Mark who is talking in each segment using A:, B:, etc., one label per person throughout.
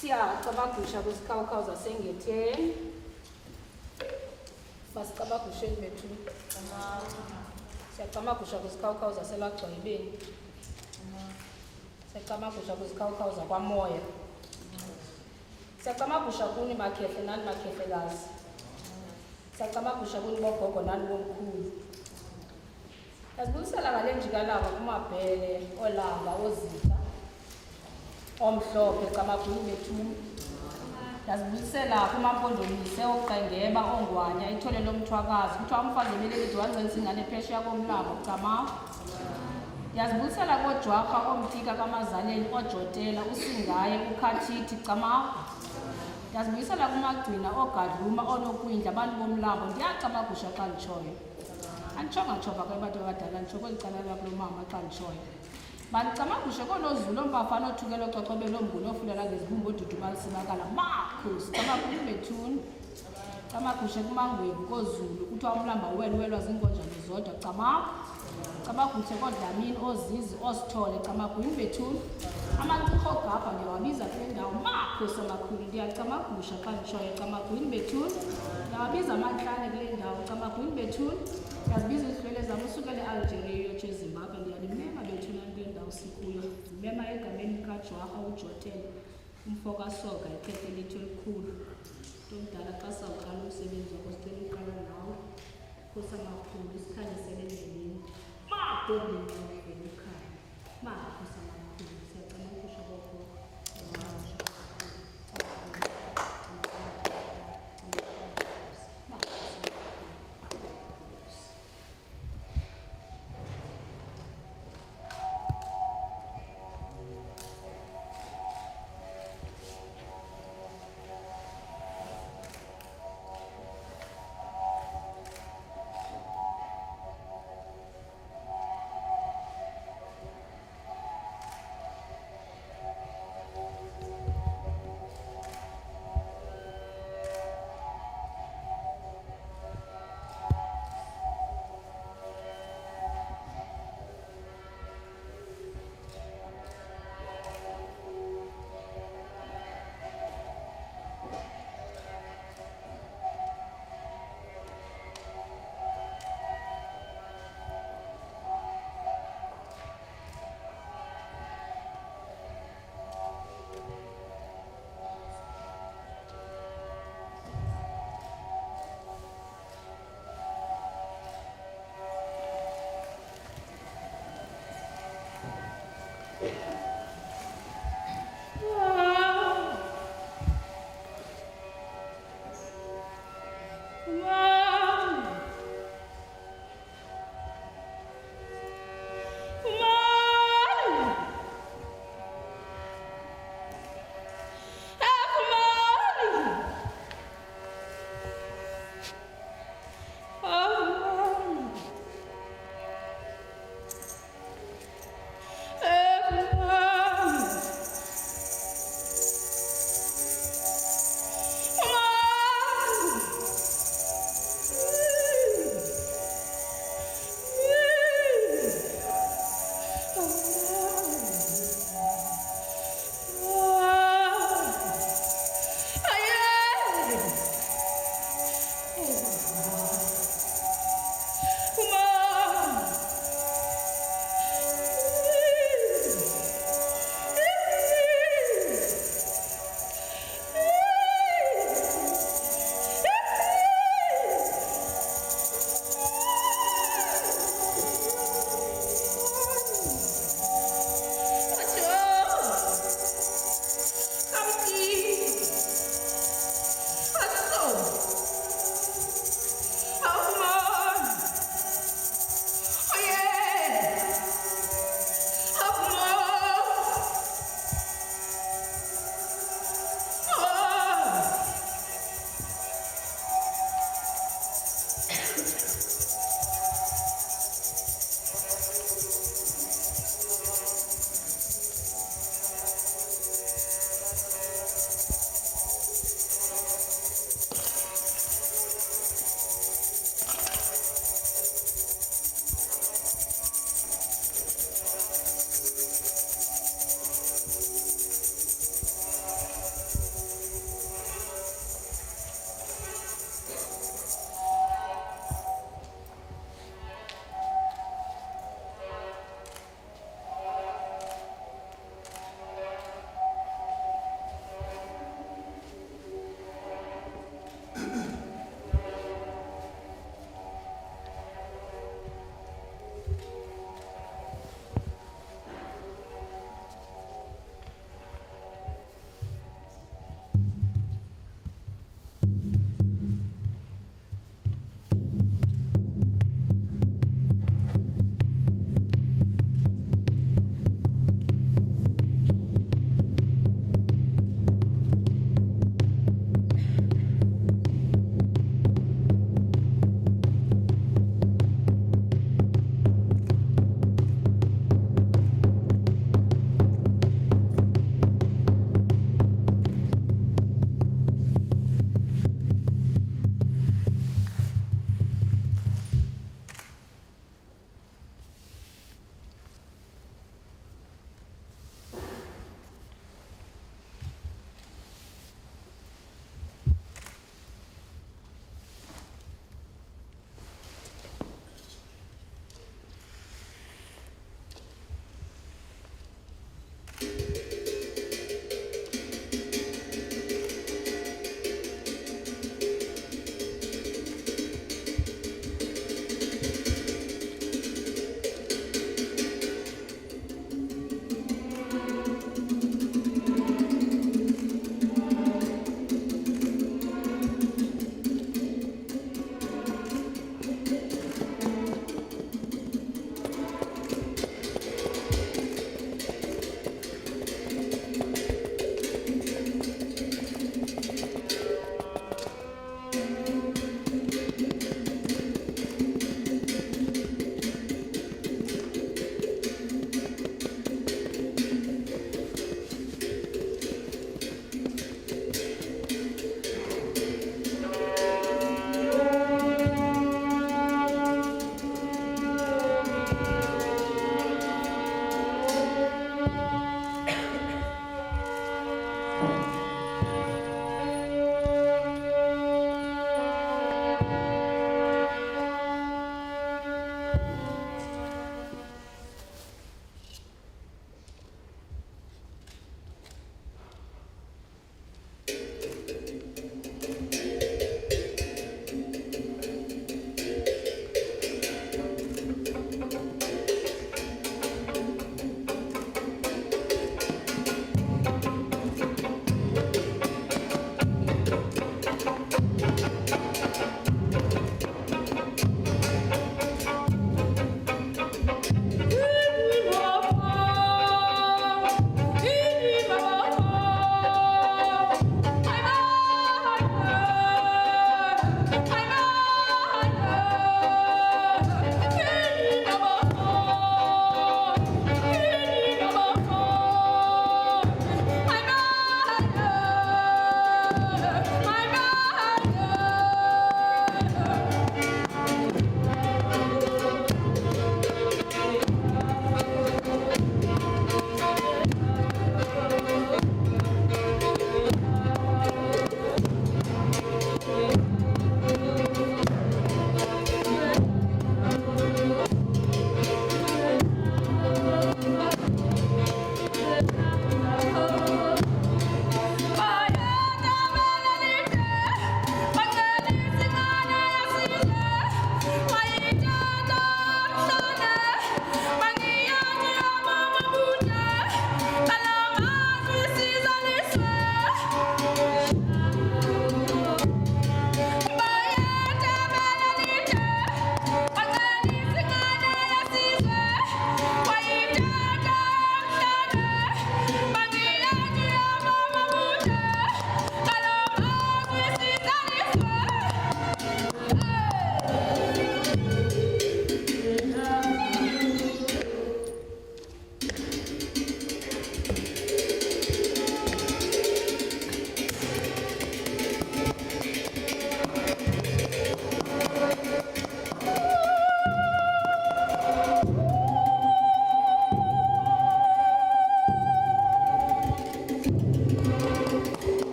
A: Siyacabagusha kwisikawukawu zasengetheni. Masicabagushe bethu. Siyacabagusha kwisikawukawu zaselagcwayibeni. Siyacabagusha kwisikawukawu zakwamoya. Siyacabagusha kuni makhehle nani makhehlekazi. Siyacabagusha kuni bogogo nani bomkhulu. Yasibuyisela ngale njikalanga kumabhele olanga ozitha omhlophe camagulu bethu. Yasibuyisela kumampondomise oqengeba ongwanya ithole lomthwakazi kuthiwa umfazi emelele wanzenza ingane phesheya komlambo cama. Yasibuyisela kojwakha omtika kamazaleni ojotela usingaye ukhathithi cama. Yasibuyisela kumagcina ogadluma onokwindla abantu bomlambo ndiyacabagusha xa nditshoyo. Anditshonga-tshoba ke abantu abadala nditsho kweli cala lakulo mama xa nditshoyo. Bandicamagushe koonozulu ompafana othukela ococobela omnguni ofulela ngezibumba oduduma lisibakala makhosi camagulu bethuni. Camagushe kumangwevu koozulu kuthiwa umlamba uwelwelwa ziinkonjane zodwa cama. Camagushe koodlamini ozizi osithole camagulu bethuni. Amancirho ogabha ndiyawabiza kule ndawo makhosi amakhulu ndiyacamagusha xa nditshoyo camagulu bethuni. Ndiyawabiza amantlane kule ndawo camagulu bethuni. Yazibiza izidlwele zam usukele eAlgeria uyotsho eZimbabwe ndiyanimema bethuna kule ndawo sikuyo. Ndimema egameni likajwarha ujotele umfo kasoga iphethe lethu elikhulu. Nto mdala xa sawuqala umsebenzi wakho sicela uqala nawo. Khosi amakhulu isikhanyisele endleleni. Madodeni ekhaya. Makhosi amakhulu siyacamagusha kokhokho.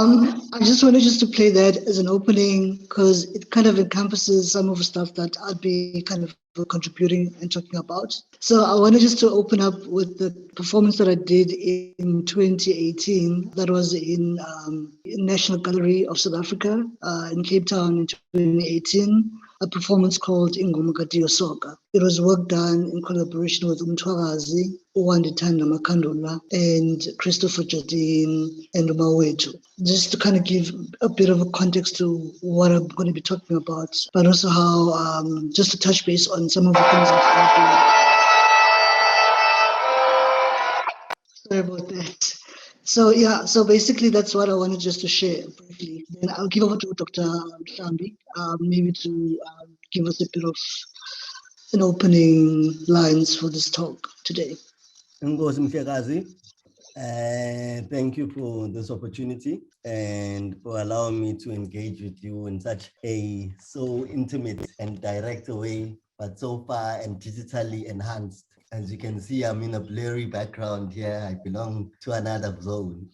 B: I just wanted to play that as an opening because it kind of encompasses some of the stuff that I'd be kind of contributing and talking about. So I wanted just to open up with the performance that I did in 2018. That was in National Gallery of South Africa in Cape Town in 2018. A performance called Ingoma Katiyo Soka. It was work done in collaboration with Thokozani, Makandula, and Christopher Jardine and Umawetu. Just to kind of give a bit of a context to what I'm going to be talking about, but also how, just to touch base on some of the things that I've been. Sorry about that. So yeah, so basically that's what I wanted just to share briefly. Then I'll give over to Dr. Mhlambi, maybe to give us a bit of an opening lines for this talk today.
C: Thank you for this opportunity and for allowing me to engage with you in such a so intimate and direct way, but so far and digitally enhanced. As you can see, I'm in a blurry background here. I belong to another zone.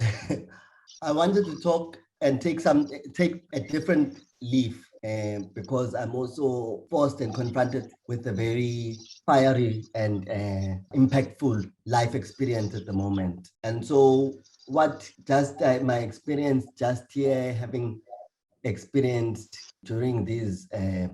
C: I wanted to talk and take a different leaf because I'm also forced and confronted with a very fiery and impactful life experience at the moment. And so what just my experience just here, having experienced during these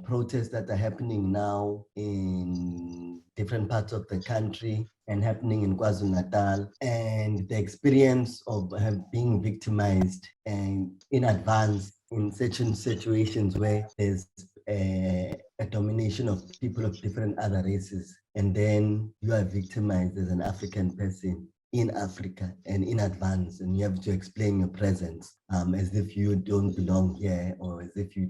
C: protests that are happening now in different parts of the country and happening in KwaZulu-Natal, and the experience of being victimized and in advance in certain situations where there's a domination of people of different other races, and then you are victimized as an African person in Africa and in advance, and you have to explain your presence as if you don't belong here, or as if you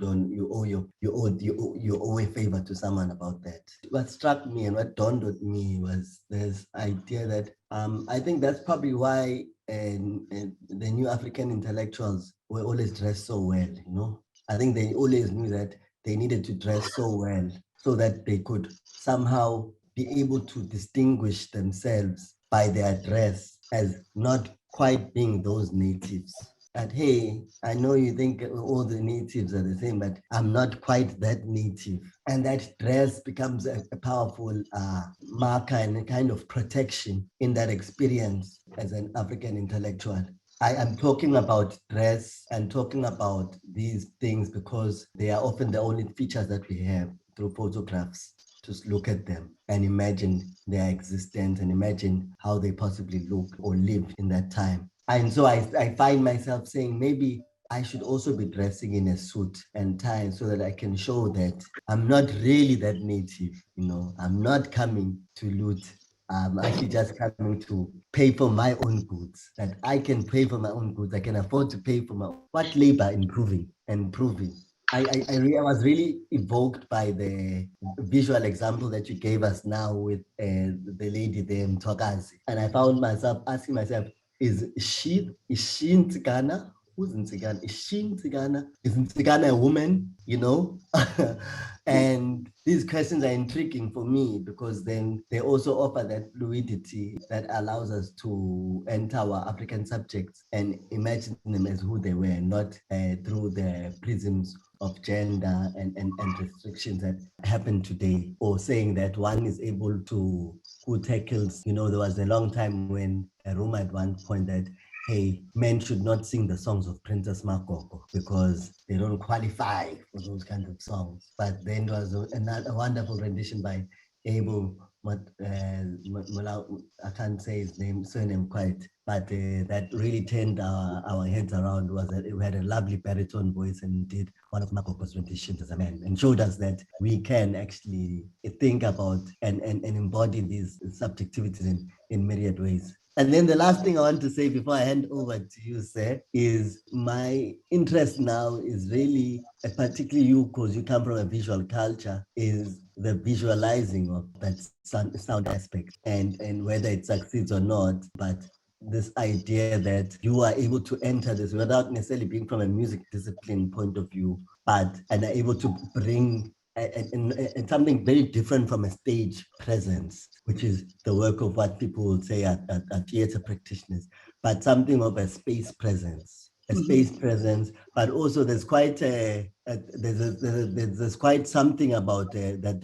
C: owe a favor to someone about that. What struck me and what dawned on me was this idea that I think that's probably why the new African intellectuals were always dressed so well, you know. I think they always knew that they needed to dress so well so that they could somehow be able to distinguish themselves by their dress as not quite being those natives. That, hey, I know you think all the natives are the same, but I'm not quite that native. And that dress becomes a powerful marker and a kind of protection in that experience as an African intellectual. I am talking about dress and talking about these things because they are often the only features that we have through photographs. Just look at them and imagine their existence and imagine how they possibly look or lived in that time. And so I find myself saying maybe I should also be dressing in a suit and tie so that I can show that I'm not really that native, you know, I'm not coming to loot. I'm actually just coming to pay for my own goods, that I can pay for my own goods. I can afford to pay for my what labor improving and proving. I was really evoked by the visual example that you gave us now with the lady there, Thokozani. And I found myself asking myself, is she Nzigana? Who's Nzigana? Is she Nzigana? Is Nzigana a woman? You know? And these questions are intriguing for me because then they also offer that fluidity that allows us to enter our African subjects and imagine them as who they were, not through the prisms of gender and restrictions that happen today, or saying that one is able to, who tackles, you know, there was a long time when a rumor at one point that, hey, men should not sing the songs of Princess Makoko because they don't qualify for those kinds of songs. But then there was a wonderful rendition by Abel, I can't say his surname quite, but that really turned our heads around. Was that we had a lovely baritone voice and did one of Makoko's renditions as a man and showed us that we can actually think about and embody these subjectivities in myriad ways. And then the last thing I want to say before I hand over to you, sir, is my interest now is really, particularly you, because you come from a visual culture, is the visualizing of that sound aspect and whether it succeeds or not, but this idea that you are able to enter this without necessarily being from a music discipline point of view, but and are able to bring and something very different from a stage presence, which is the work of what people would say are theater practitioners, but something of a space presence. space presence, but also there's quite there's quite something about that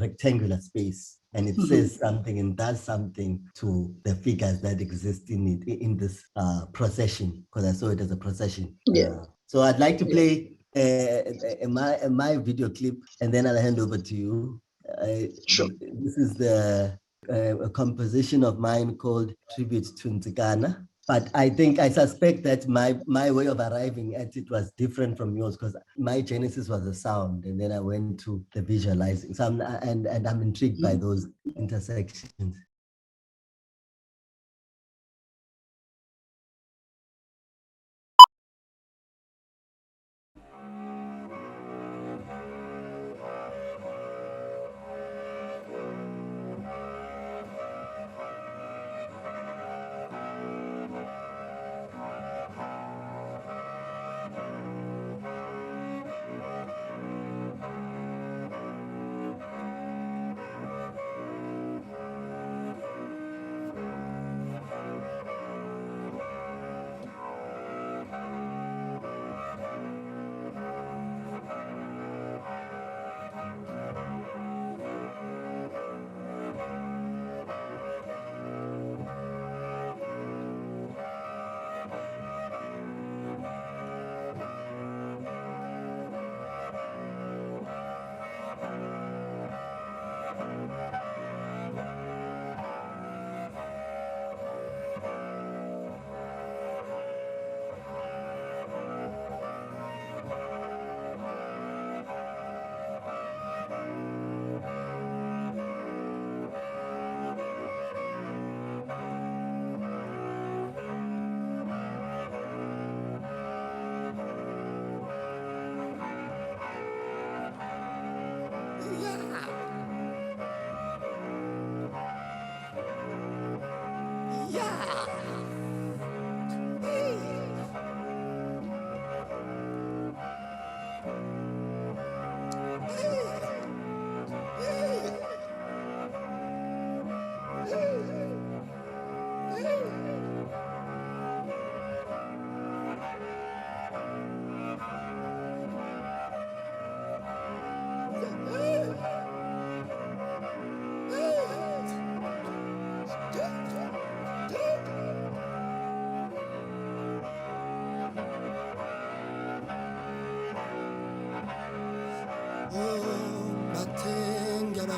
C: rectangular space, and it says something and does something to the figures that exist in it in this procession, because I saw it as a procession. So I'd like to play my video clip, and then I'll hand over to you.
B: Sure.
C: This is a composition of mine called Tribute to Nzikana. But I suspect that my way of arriving at it was different from yours, because my genesis was the sound, and then I went to the visualizing. So I'm intrigued by those intersections.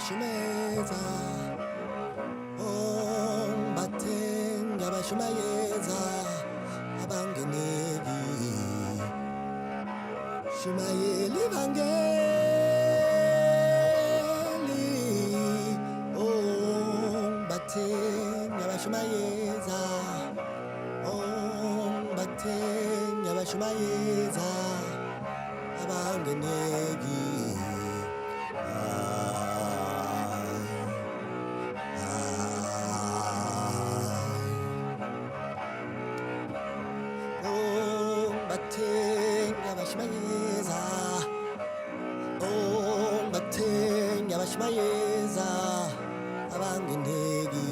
D: Shumeza, Batenga Bashumayeza, Abangenegi, Shumayeli Vangeli, Batenga Bashumayeza, Batenga Bashumayeza, Abangenegi. Mayeza abangendegi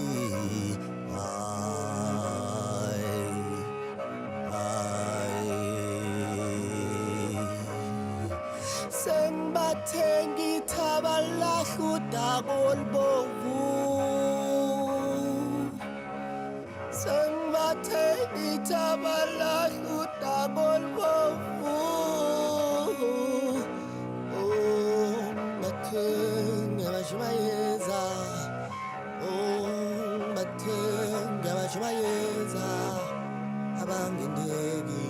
D: sengibathengi thabalahluda kolbovu sengibathengi thabalahluda kolbovu Shumayeza, Batenga Shumayeza, Abangendegi,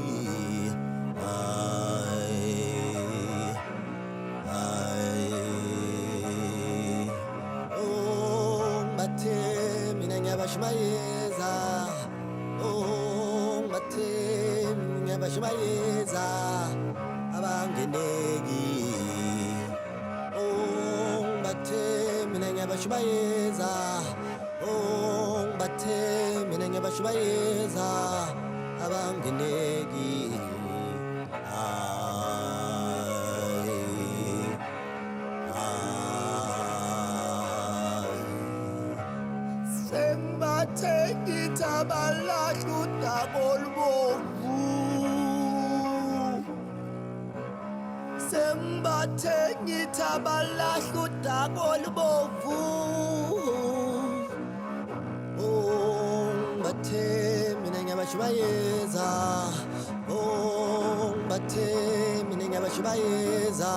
D: Batem, Minanga Shumayeza, Batem, Shumayeza, Abangendegi. Bashubayeza, Bate, Minanga Bashubayeza, Abangenegi, Sembate, Itabalakut, Double Bovu. sembathe ngithabalahla udaka olubovu bathe mina ngiyabashubayeza bathe mina ngiyabashubayeza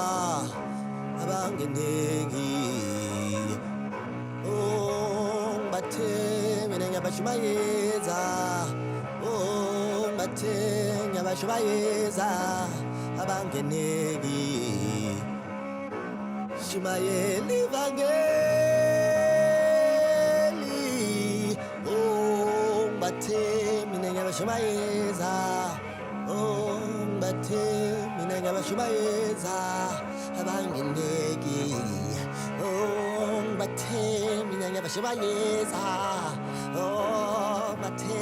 D: abangeneki bathe mina ngiyabashubayeza bathe ngiyabashubayeza abangeneki shumayeli vangeli bathe mina ngiyabashubayeza bathe mina ngiyabashubayeza abangeneki bathe mina ngiyabashubayeza bathe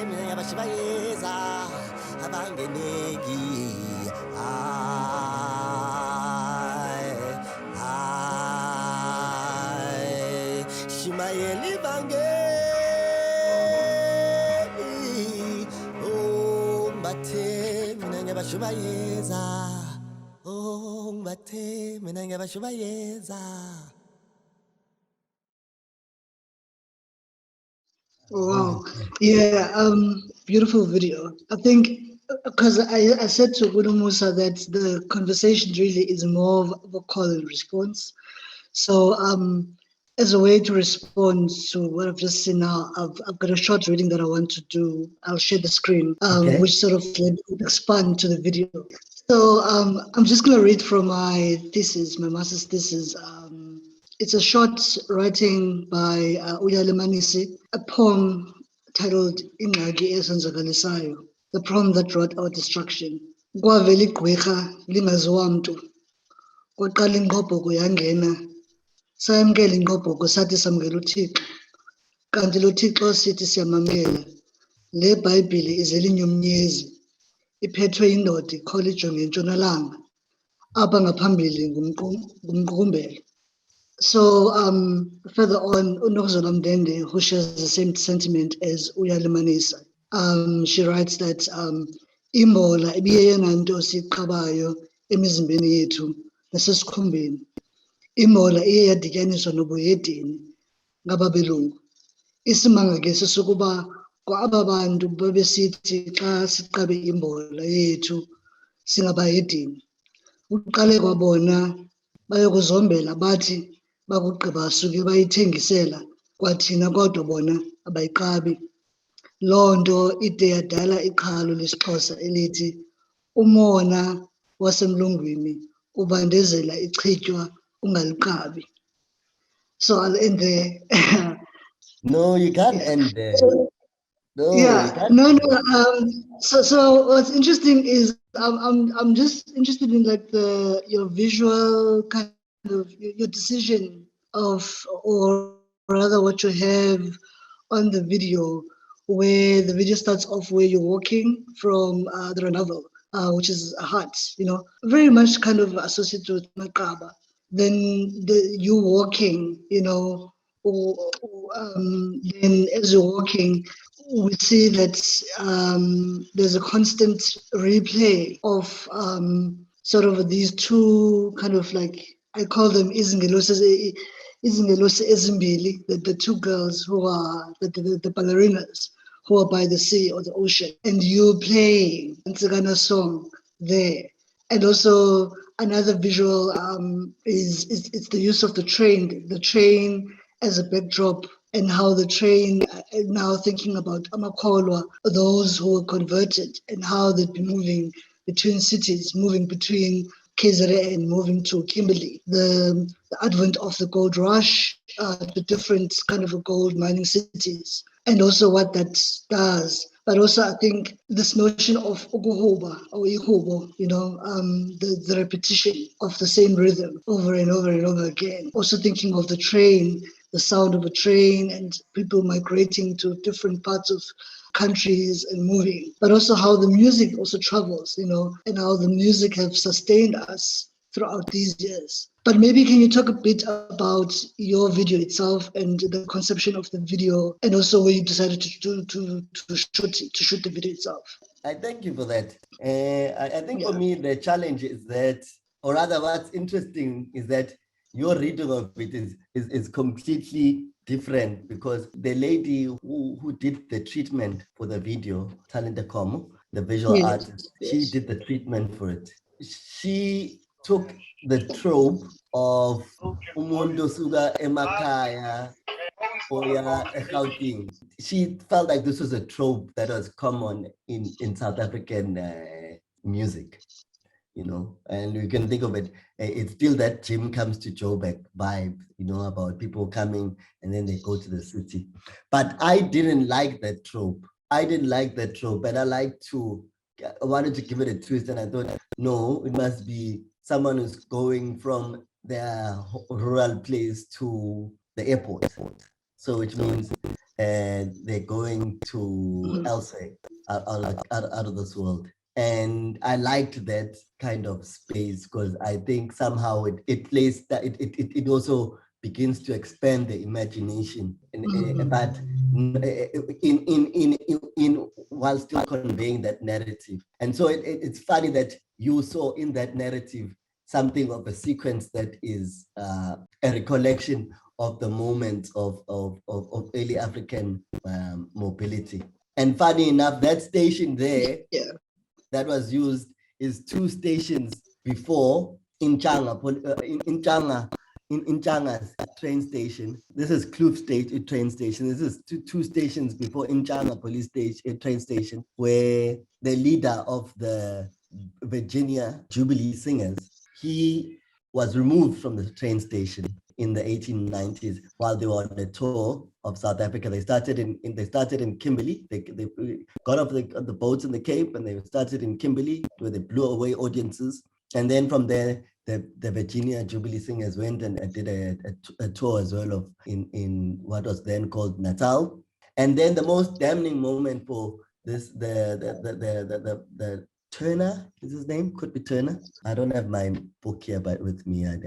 D: mina ngiyabashubayeza abangeneki shimayeli vangeli bathe mina ngiyabashubayeza bathe mina ngiyabashubayeza.
B: Wow. Yeah, beautiful video. I think because I said to Guru Musa that the conversation really is more of a call and response. So as a way to respond to what I've just seen now, I've got a short reading that I want to do. I'll share the screen, which sort of would expand to the video. So I'm just going to read from my thesis, my master's thesis. It's a short writing by Uyale Manisi, a poem titled Ingxaki Esenzakalisayo, the poem that brought our destruction. Kwavela igqwirha lingaziwa mntu, kwaqala ingqobhoko yangena, sayamkela ingqobhoko sathi samkela uThixo, kanti lo Thixo sithi siyamamkela. Le Bhayibhile izela inyumnyezi, iphethwe yindoda ikhola ijonge entshonalanga, apha ngaphambili ngumqukumbelo. So further on, uNokuzola Mdende, who shares the same sentiment as Uyale Manisa, she writes that imbola ibiyeyona nto siyiqabayo emizimbeni yethu nasesikhumbeni. Imbola iye yadityaniswa nobuyedini ngababelungu. Isimanga ke sesokuba kwaba bantu babesithi xa siqabe imbola yethu singabayedini. Uqale kwabona bayokuzombela bathi bakugqiba suke bayithengisela kwathina kodwa bona abayiqabi. Loo nto ide yadala iqhalo lesiXhosa elithi umona wasemlungwini ubandezela ichitywa ungaliqabi. So I'll end there.
C: No, you can't end there. No,
B: Yeah, no. So what's interesting is I'm just interested in like your visual kind of your decision of, or rather what you have on the video, where the video starts off where you're walking from the novel, which is a hut, very much kind of associated with Makaba. Then you walking, then as you're walking, we see that there's a constant replay of sort of these two kind of like, I call them izingelosi ezimbili, the two girls who are the ballerinas who are by the sea or the ocean, and you playing Ntsagana song there. And also another visual is it's the use of the train as a backdrop, and how the train, now thinking about Amakholwa, those who were converted, and how they'd be moving between cities, moving between KZN and moving to Kimberley. The advent of the gold rush, the different kind of gold mining cities, and also what that does. But also I think this notion of ukuhuba or ihubo, the repetition of the same rhythm over and over and over again. Also thinking of the train, the sound of a train and people migrating to different parts of countries and moving, but also how the music also travels, and how the music have sustained us throughout these years. But maybe can you talk a bit about your video itself and the conception of the video, and also where you decided to shoot the video itself?
C: I thank you for that. I think for me, the challenge is that or rather what's interesting is that your reading of it is completely different, because the lady who did the treatment for the video, Talenta Komo, the visual
B: Yes,
C: artist, she
B: yes.
C: did the treatment for it. She took the trope of umuntu suka emakaya oya eGauteng. She felt like this was a trope that was common in South African music, you know, and you can think of it, it's still that Jim comes to Joburg vibe, you know, about people coming and then they go to the city. But I didn't like that trope. I didn't like that trope, and I wanted to give it a twist, and I thought, no, it must be someone who's going from their rural place to the airport. So which means they're going to elsewhere, out of this world. And I liked that kind of space, because I think somehow it plays that it also begins to expand the imagination, but in while still conveying that narrative. And so it's funny that you saw in that narrative something of a sequence that is a recollection of the moments of early African mobility. And funny enough, that station there,
B: Yeah.
C: that was used is 2 stations before in Changa, in Changa's train station. This is Kloof State train station. This is two stations before in Changa police station, train station, where the leader of the Virginia Jubilee Singers, he was removed from the train station in the 1890s while they were on a tour of South Africa. They started in Kimberley. They got off the boats in the Cape, and they started in Kimberley, where they blew away audiences. And then from there, the Virginia Jubilee Singers went and did a tour as well of in what was then called Natal. And then the most damning moment for this, the Turner is his name, could be Turner. I don't have my book here but with me. I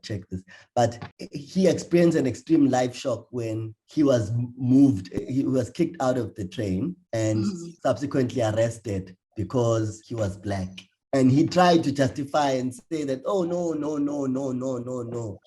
C: check this, but he experienced an extreme life shock when he was moved. He was kicked out of the train and subsequently arrested because he was Black. And he tried to justify and say that, oh, no.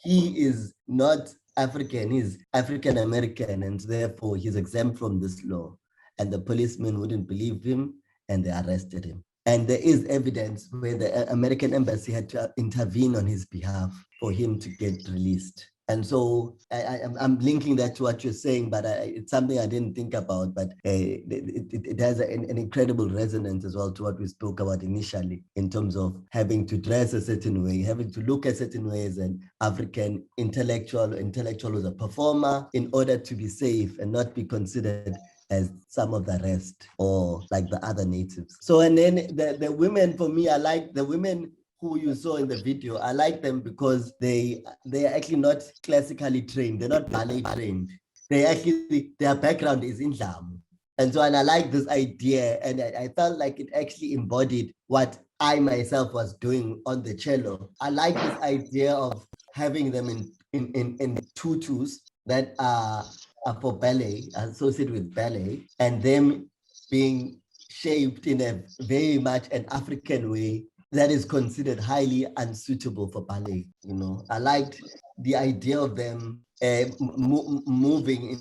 C: He is not African, he's African American, and therefore he's exempt from this law. And the policemen wouldn't believe him, and they arrested him. And there is evidence where the American embassy had to intervene on his behalf for him to get released. And so I'm linking that to what you're saying, but it's something I didn't think about, but it has an incredible resonance as well to what we spoke about initially, in terms of having to dress a certain way, having to look a certain way as an African intellectual who's a performer, in order to be safe and not be considered as some of the rest or like the other natives. So, and then the women, for me, I like the women who you saw in the video. I like them because they are actually not classically trained. They're not ballet trained. Their background is in Dlamu. And so, and I like this idea, and I felt like it actually embodied what I myself was doing on the cello. I like this idea of having them in tutus that are for ballet, associated with ballet, and them being shaped in a very much an African way that is considered highly unsuitable for ballet. You know, I liked the idea of them moving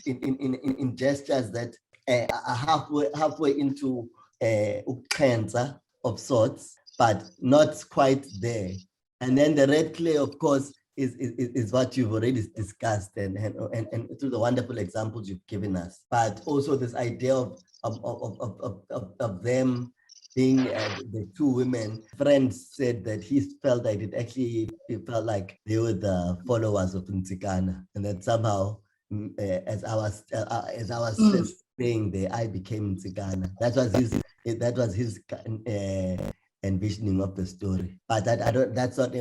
C: in gestures that are halfway into cancer of sorts, but not quite there. And then the red clay, of course, is what you've already discussed, and through the wonderful examples you've given us. But also this idea of them being the 2 women. Friends said that he felt that he felt like they were the followers of Nzikana, and that somehow, as I was saying there, I became Nzikana. That was his envisioning of the story. But that's not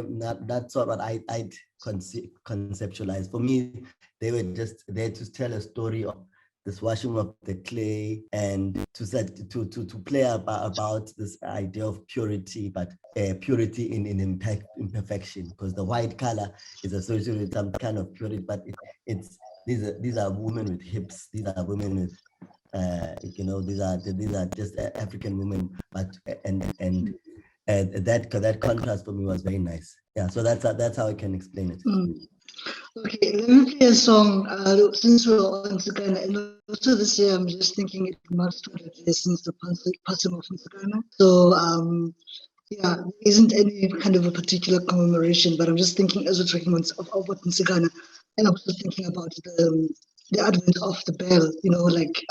C: what I'd conceptualize. For me, they were just there to tell a story of this washing of the clay, and to play about this idea of purity, but purity in imperfection, because the white color is associated with some kind of purity, but these are women with hips. These are women with these are just African women, but and And that contrast for me was very nice. Yeah, so that's how I can explain it.
B: Okay, let me play a song. Since we're on Nsakana, and also this year, I'm just thinking it marks 200 years since the passing of Nsakana. So, yeah, there isn't any kind of a particular commemoration, but I'm just thinking as we're talking about Nsakana, and I'm also thinking about the advent of the bell. You know, like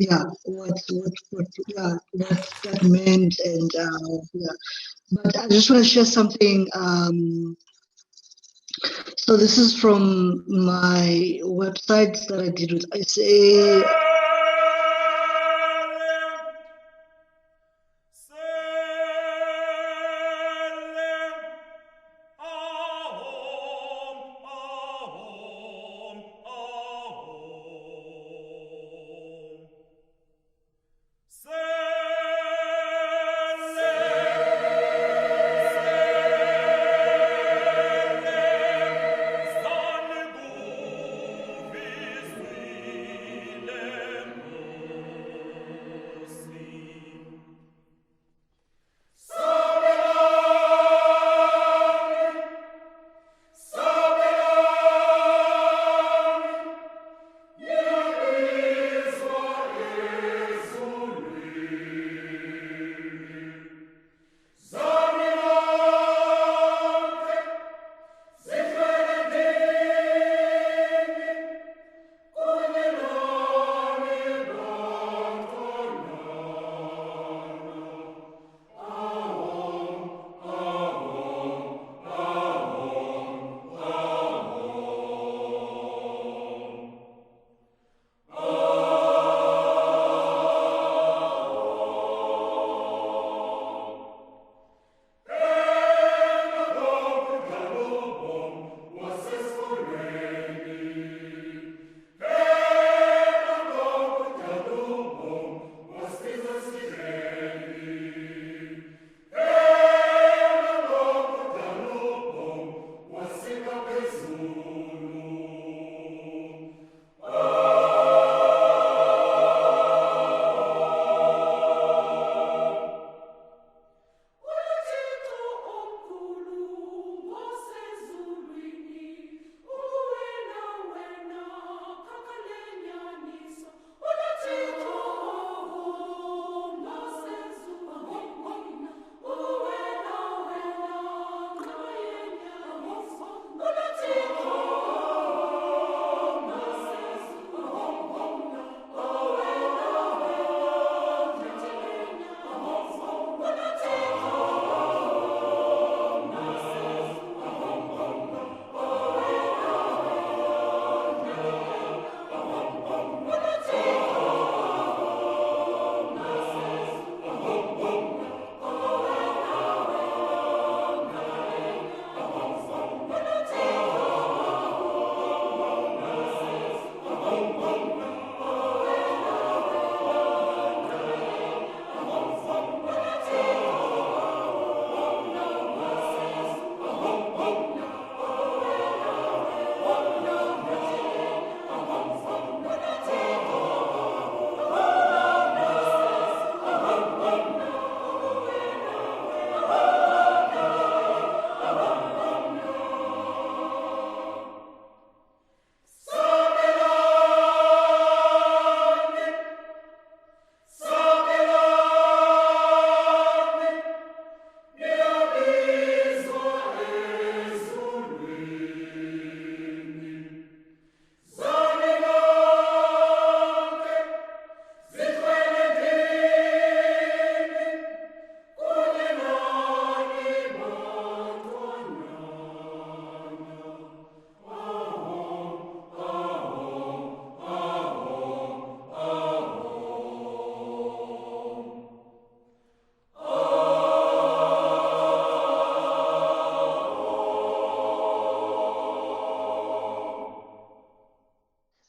B: yeah, what that meant, and yeah. But I just want to share something. So this is from my website that I did with ICA.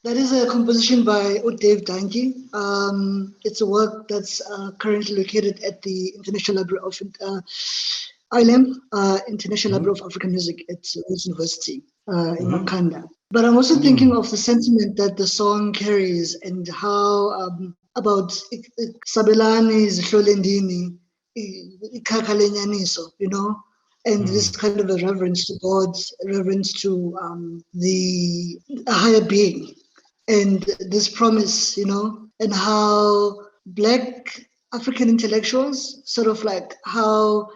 B: That is a composition by Dave Danke. It's a work that's currently located at the International Library of ILM, International Library of African Music at Wits University in Makandula. But I'm also thinking of the sentiment that the song carries and how about Sabelani Zhlolendini, ikakalenyaniso, and this kind of a reverence to God, reverence to the higher being, and this promise, and how Black African intellectuals sort of like how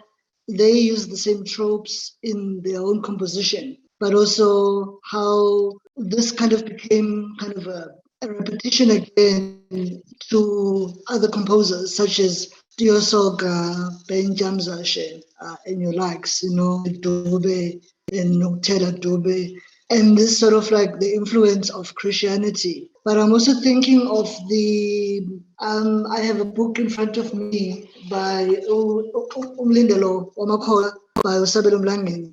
B: they use the same tropes in their own composition, but also how this kind of became kind of a repetition again to other composers such as Tiosoga, Ben Jamzashe, and your likes, Dube and Noctella Dube, and this sort of like the influence of Christianity. But I'm also thinking of I have a book in front of me by Umlindelo Wamakhola by Osabelo Mlangeni.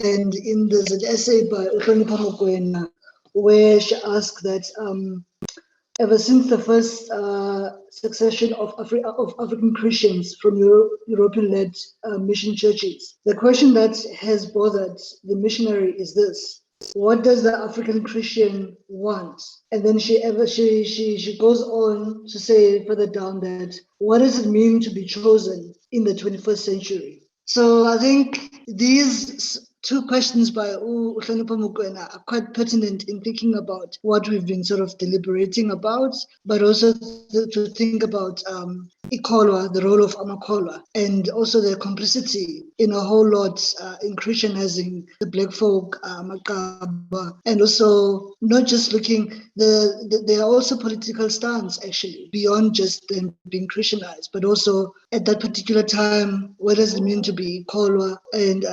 B: And there's an essay by Uhlonipha Mokoena where she asks that ever since the first succession of African Christians from European-led mission churches, the question that has bothered the missionary is this: what does the African Christian want? And then she goes on to say further down that what does it mean to be chosen in the 21st century? So I think these two questions by Uhlonipha Mokoena are quite pertinent in thinking about what we've been sort of deliberating about, but also to think about Ikolwa, the role of Amakholwa, and also their complicity in a whole lot in Christianizing the Black folk, Makaba, and also not just looking, there are also political stance actually, beyond just them being Christianized, but also at that particular time, what does it mean to be Ikolwa, and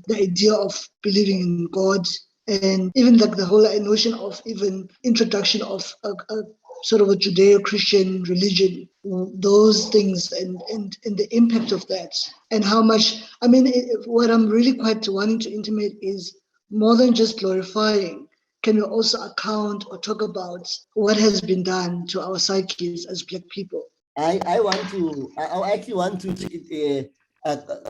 B: the idea of believing in God, and even like the whole notion of even introduction of a sort of a Judeo-Christian religion, those things and the impact of that, and how much, what I'm really quite wanting to intimate is more than just glorifying. Can we also account or talk about what has been done to our psyches as Black people?
C: I actually want to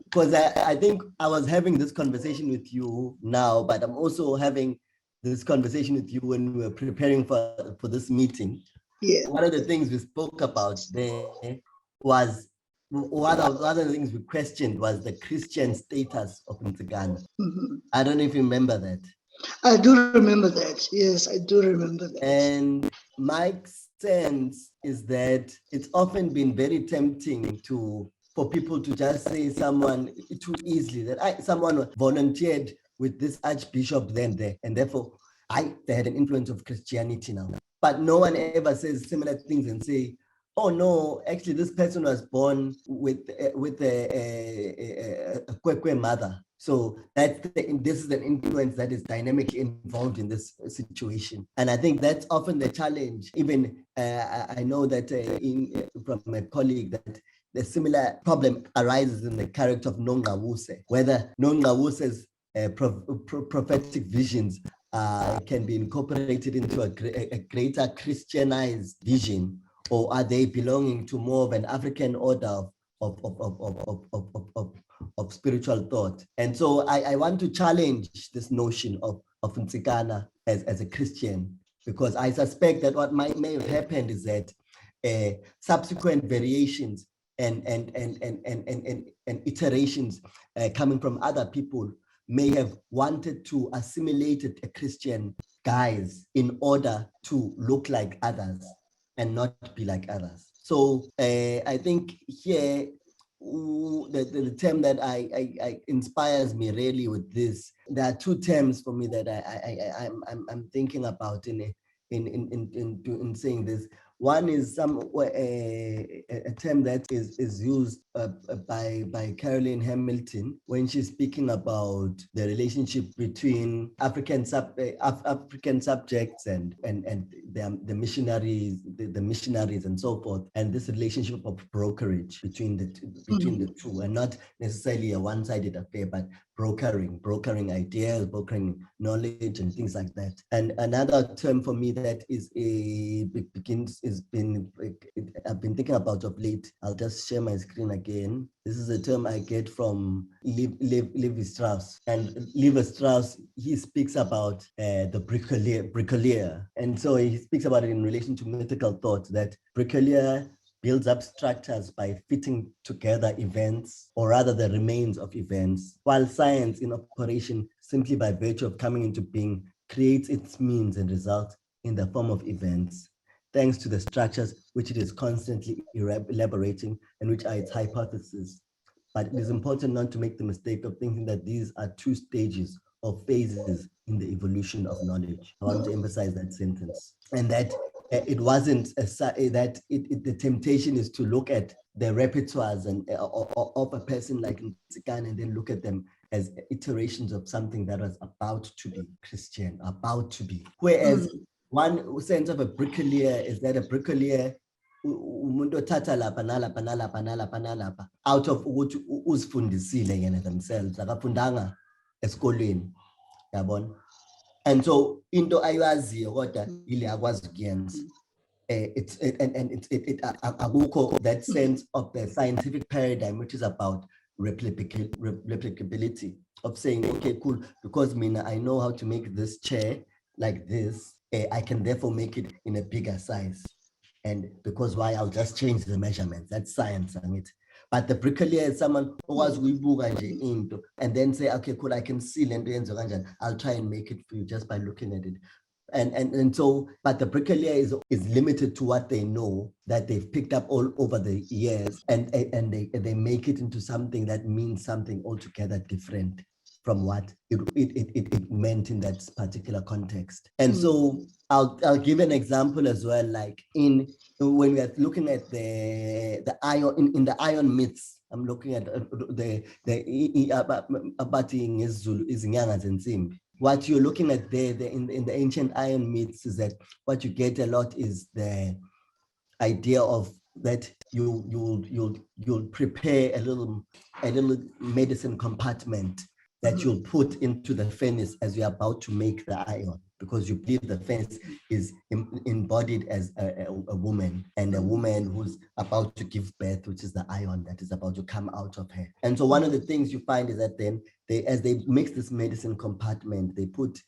C: because I think I was having this conversation with you now, but I'm also having this conversation with you when we were preparing for this meeting.
B: Yeah.
C: One of the things we spoke about there was, one of the things we questioned was the Christian status of Ntsingana.
B: Mm-hmm.
C: I don't know if you remember that.
B: I do remember that. Yes, I do remember that.
C: And my sense is that it's often been very tempting for people to just say someone too easily, that someone volunteered with this archbishop then there, and therefore they had an influence of Christianity now. But no one ever says similar things and say, oh no, actually this person was born with a Kwekwe mother. So this is an influence that is dynamically involved in this situation. And I think that's often the challenge. Even I know that from my colleague that the similar problem arises in the character of Nongqawuse, whether Nongqawuse's prophetic visions can be incorporated into a greater Christianized vision, or are they belonging to more of an African order of spiritual thought? And so I want to challenge this notion of Ntsingana as a Christian, because I suspect that what may have happened is that subsequent variations and iterations coming from other people may have wanted to assimilate a Christian guise in order to look like others and not be like others. So I think here the term that I inspires me really with this, there are two terms for me that I'm thinking about in saying this. One is a term that is used by Caroline Hamilton when she's speaking about the relationship between African subjects and the missionaries and so forth, and this relationship of brokerage between the two, and not necessarily a one-sided affair, but brokering ideas, brokering knowledge, and things like that. And another term for me that I've been thinking about of late. I'll just share my screen again. This is a term I get from Levi Strauss. And Levi Strauss, he speaks about the bricolier. And so he speaks about it in relation to mythical thought, that bricolier builds up structures by fitting together events, or rather the remains of events, while science in operation, simply by virtue of coming into being, creates its means and results in the form of events, thanks to the structures which it is constantly elaborating and which are its hypotheses. But it is important not to make the mistake of thinking that these are two stages or phases in the evolution of knowledge. I want to emphasize that sentence. And that it wasn't the temptation is to look at the repertoires and of a person like Ntsikan and then look at them as iterations of something that was about to be Christian, about to be. Whereas one sense of a bricklayer is that a bricklayer umuntu othatha lapha nalapha nalapha nalapha nalapha out of ukuthi uzifundisile yena themselves akafundanga esikoleni yabona, and so into ayaziyo kodwa ile akwazi ukuyenza. It's akukho that sense of the scientific paradigm which is about replicability, of saying, okay, cool, because I know how to make this chair like this, I can therefore make it in a bigger size. And because why? I'll just change the measurements. That's science, I mean. But the bricklayer is someone who was into and then say, okay, cool, I can see I'll try and make it for you just by looking at it. And so, but the bricklayer is limited to what they know, that they've picked up all over the years, and they make it into something that means something altogether different from what it meant in that particular context. And so I'll give an example as well, like when we are looking at the ion in the ion myths. I'm looking at what you're looking at there in the ancient ion myths is that what you get a lot is the idea of that you'll prepare a little medicine compartment that you'll put into the furnace as you're about to make the iron, because you believe the furnace is embodied as a woman, and a woman who's about to give birth, which is the iron that is about to come out of her. And so one of the things you find is that then as they mix this medicine compartment, they put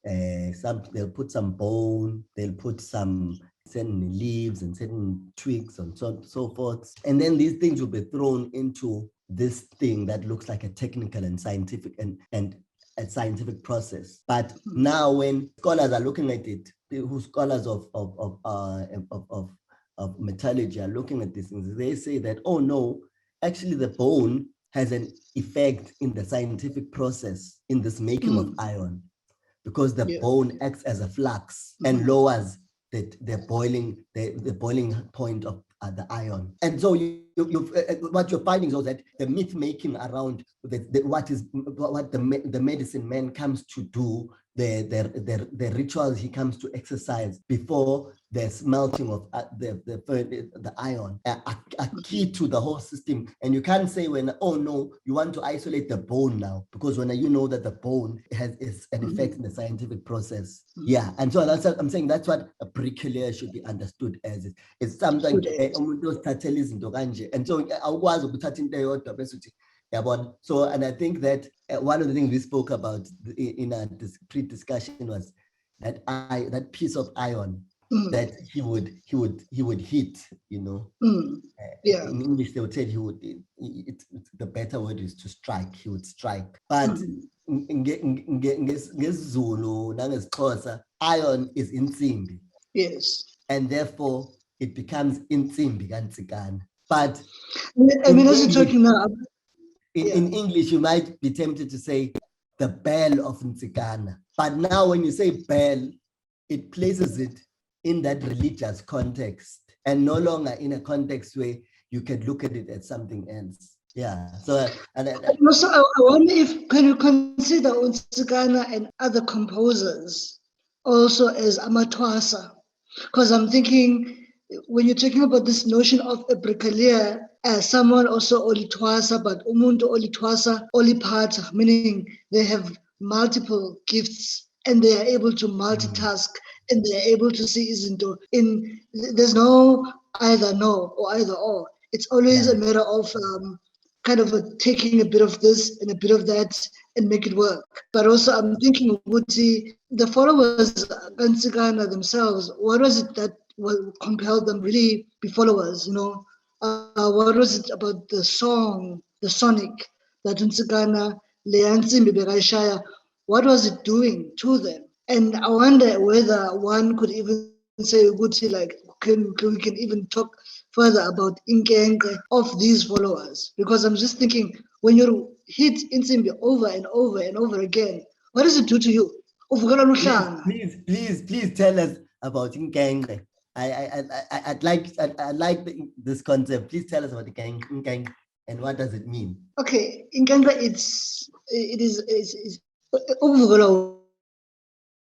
C: they'll put some bone, they'll put some certain leaves and certain twigs and so forth. And then these things will be thrown into this thing that looks like a technical and scientific and a scientific process. But now when scholars are looking at it, who scholars of metallurgy are looking at these things, they say that, oh no, actually the bone has an effect in the scientific process in this making of iron, because the bone acts as a flux and lowers the boiling point of the iron. And so what you're finding is that the myth making around what the medicine man comes to do, the rituals he comes to exercise before the smelting of the iron are key to the whole system. And you can't say when, oh no, you want to isolate the bone now, because when you know that the bone is an effect in the scientific process. Yeah, and so I'm saying that's what a bricklayer should be understood as. It's something and so so, and I think that one of the things we spoke about in our pre-discussion was that that piece of iron that he would hit, you know. In English they would say the better word is to strike. He would strike, but iron is insimbi.
B: Yes,
C: and therefore it becomes insimbi kansikana. But
B: I mean, as you're talking now.
C: In English, you might be tempted to say the bell of Nsikana. But now when you say bell, it places it in that religious context and no longer in a context where you can look at it as something else. Yeah. So, and
B: also, I wonder if can you consider Nsikana and other composers also as amatwasa? Because I'm thinking, when you're talking about this notion of a bricklayer, someone also olitwasa, but umuntu olitwasa olipata, meaning they have multiple gifts and they are able to multitask and they are able to see izinto in. There's no either no or either or. It's always a matter of kind of taking a bit of this and a bit of that and make it work. But also I'm thinking, Wuti, the followers Gansigana themselves, what was it that compelled them really be followers, what was it about the song, the sonic, that Unsikana, Leansimbi Berashaya, what was it doing to them? And I wonder whether one could even say, Guti, like, we can even talk further about Inkenke of these followers. Because I'm just thinking, when you hit Insimbi over and over and over again, what does it do to you?
C: Please tell us about Nkenge. I'd like this concept. Please tell us about the Nkenge and what does it mean?
B: Okay, Nkenge, it's ukuvukela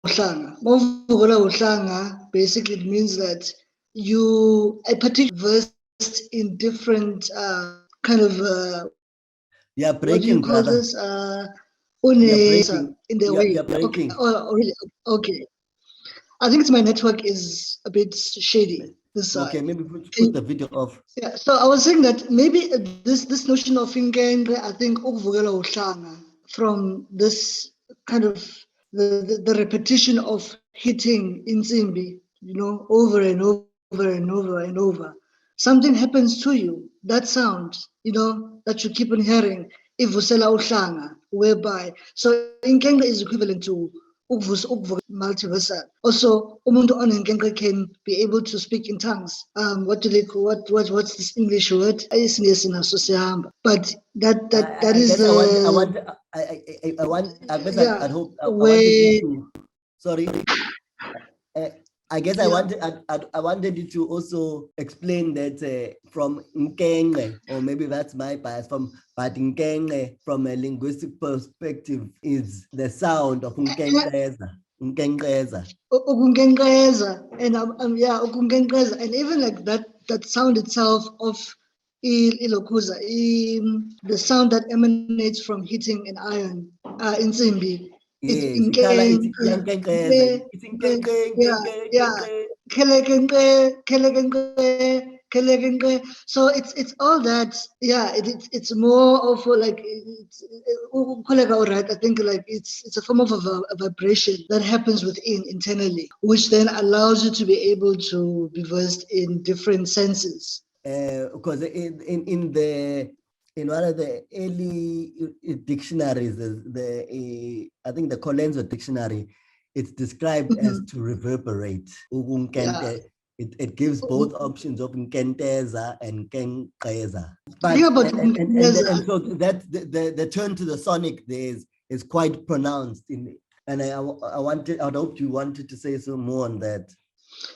B: uhlanga. Basically, it means that you are particularly versed in different kind of
C: You are
B: what do you
C: breaking,
B: call
C: brother.
B: this?
C: You're breaking.
B: In the way.
C: You're breaking.
B: Okay. Oh, really? Okay. I think it's my network is a bit shady this side.
C: Okay, maybe put the video off.
B: Yeah. So I was saying that maybe this notion of Nkenge, I think ukuvukela uhlanga, from this kind of the repetition of hitting insimbi, over and over and over and over. Something happens to you. That sound, that you keep on hearing, ivusela uhlanga, whereby. So Nkenge is equivalent to multiversal. Also, umuntu onenkenke can be able to speak in tongues. What do they call what's this English word? But that is
C: I hope I wanted you to. Sorry. I guess I wanted you to also explain that from Nkenge, or maybe that's my bias, but Nkenge from a linguistic perspective is the sound of Nkengeza.
B: Ukungenkeza, and even like that sound itself of ilokuza, the sound that emanates from hitting an iron, insimbi.
C: Yes,
B: so it's all that. Yeah, it's more of like I think like it's a form of a vibration that happens within internally, which then allows you to be able to be versed in different senses.
C: Because in one of the early dictionaries, I think the Colenso dictionary, it's described as to reverberate.
B: Yeah.
C: It gives both options of nkenteza and kenkeza. But and so that the turn to the sonic there is quite pronounced and I'd hope you wanted to say some more on that.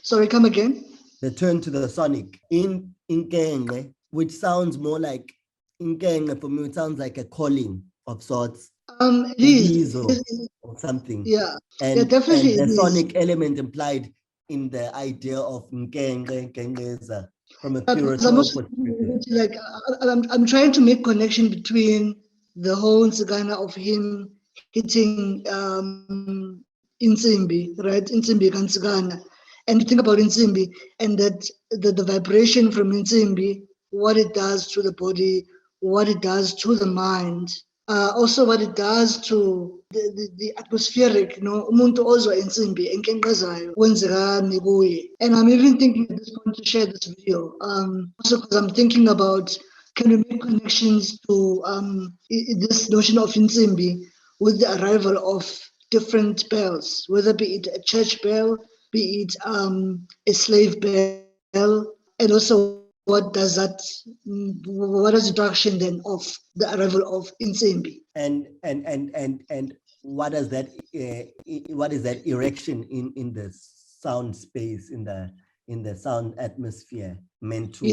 B: Sorry, come again.
C: The turn to the sonic in Nkenge, which sounds more like Nkenge for me, it sounds like a calling of sorts.
B: It is.
C: Or something.
B: Yeah.
C: And,
B: definitely.
C: and the sonic element implied in the idea of Nkengeza from a spiritual perspective.
B: Like I'm trying to make connection between the whole Nsigana of him hitting Insimbi, right? Insimbi Kansigana. And think about Insimbi and that the vibration from Insimbi, what it does to the body, what it does to the mind, also what it does to the atmospheric, umuntu ozwa insimbi enkenkezayo kwenzekani kuye. And I'm even thinking at this point to share this video, also because I'm thinking about, can we make connections to this notion of insimbi with the arrival of different bells, whether be it a church bell, be it a slave bell, and also what does the introduction then of the arrival of Insimbi?
C: And what is that erection in the sound space, in the sound atmosphere meant to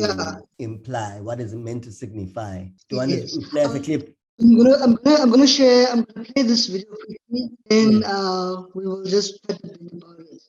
C: imply? What is it meant to signify? Do you want to play as a clip?
B: I'm gonna play this video quickly, and we will just try to think about it.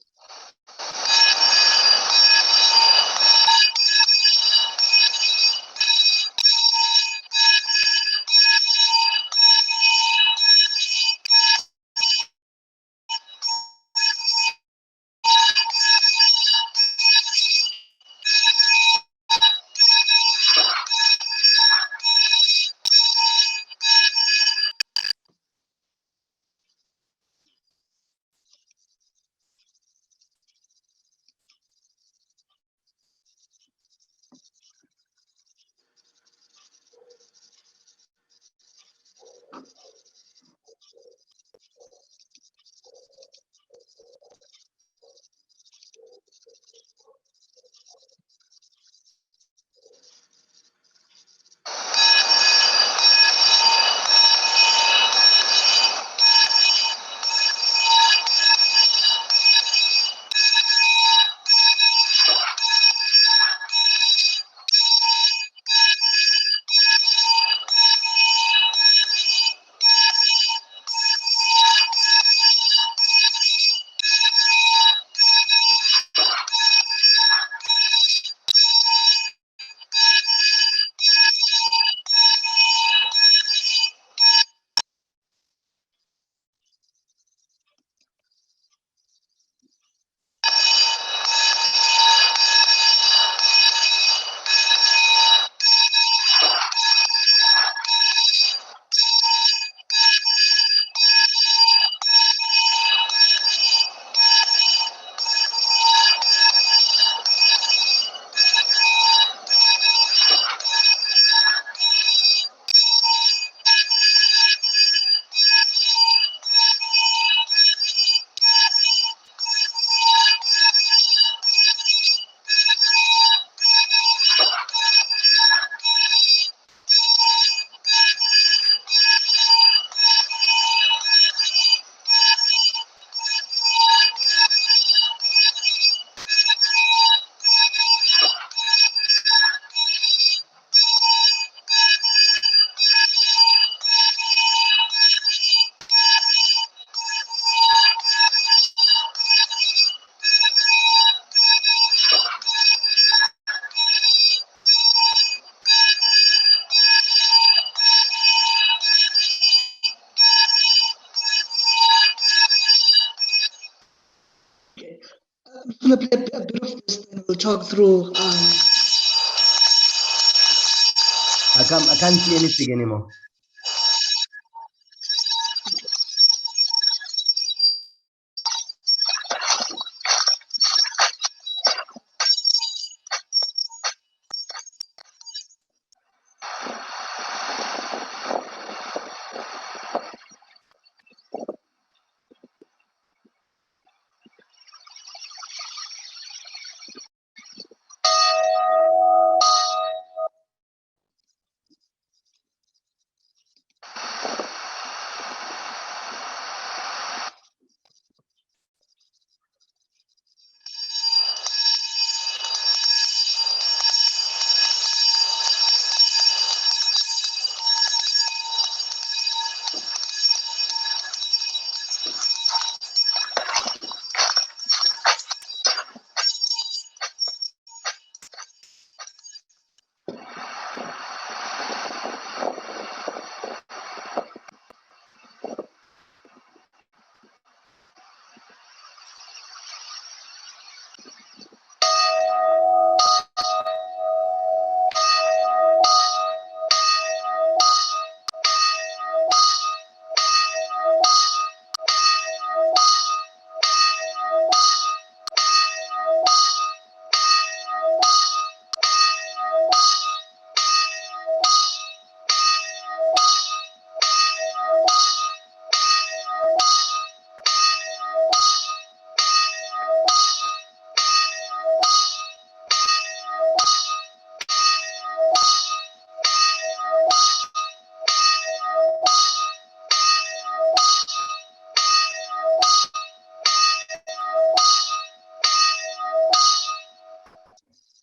B: going to play a bit of this, and we'll talk through.
C: I can't see anything anymore.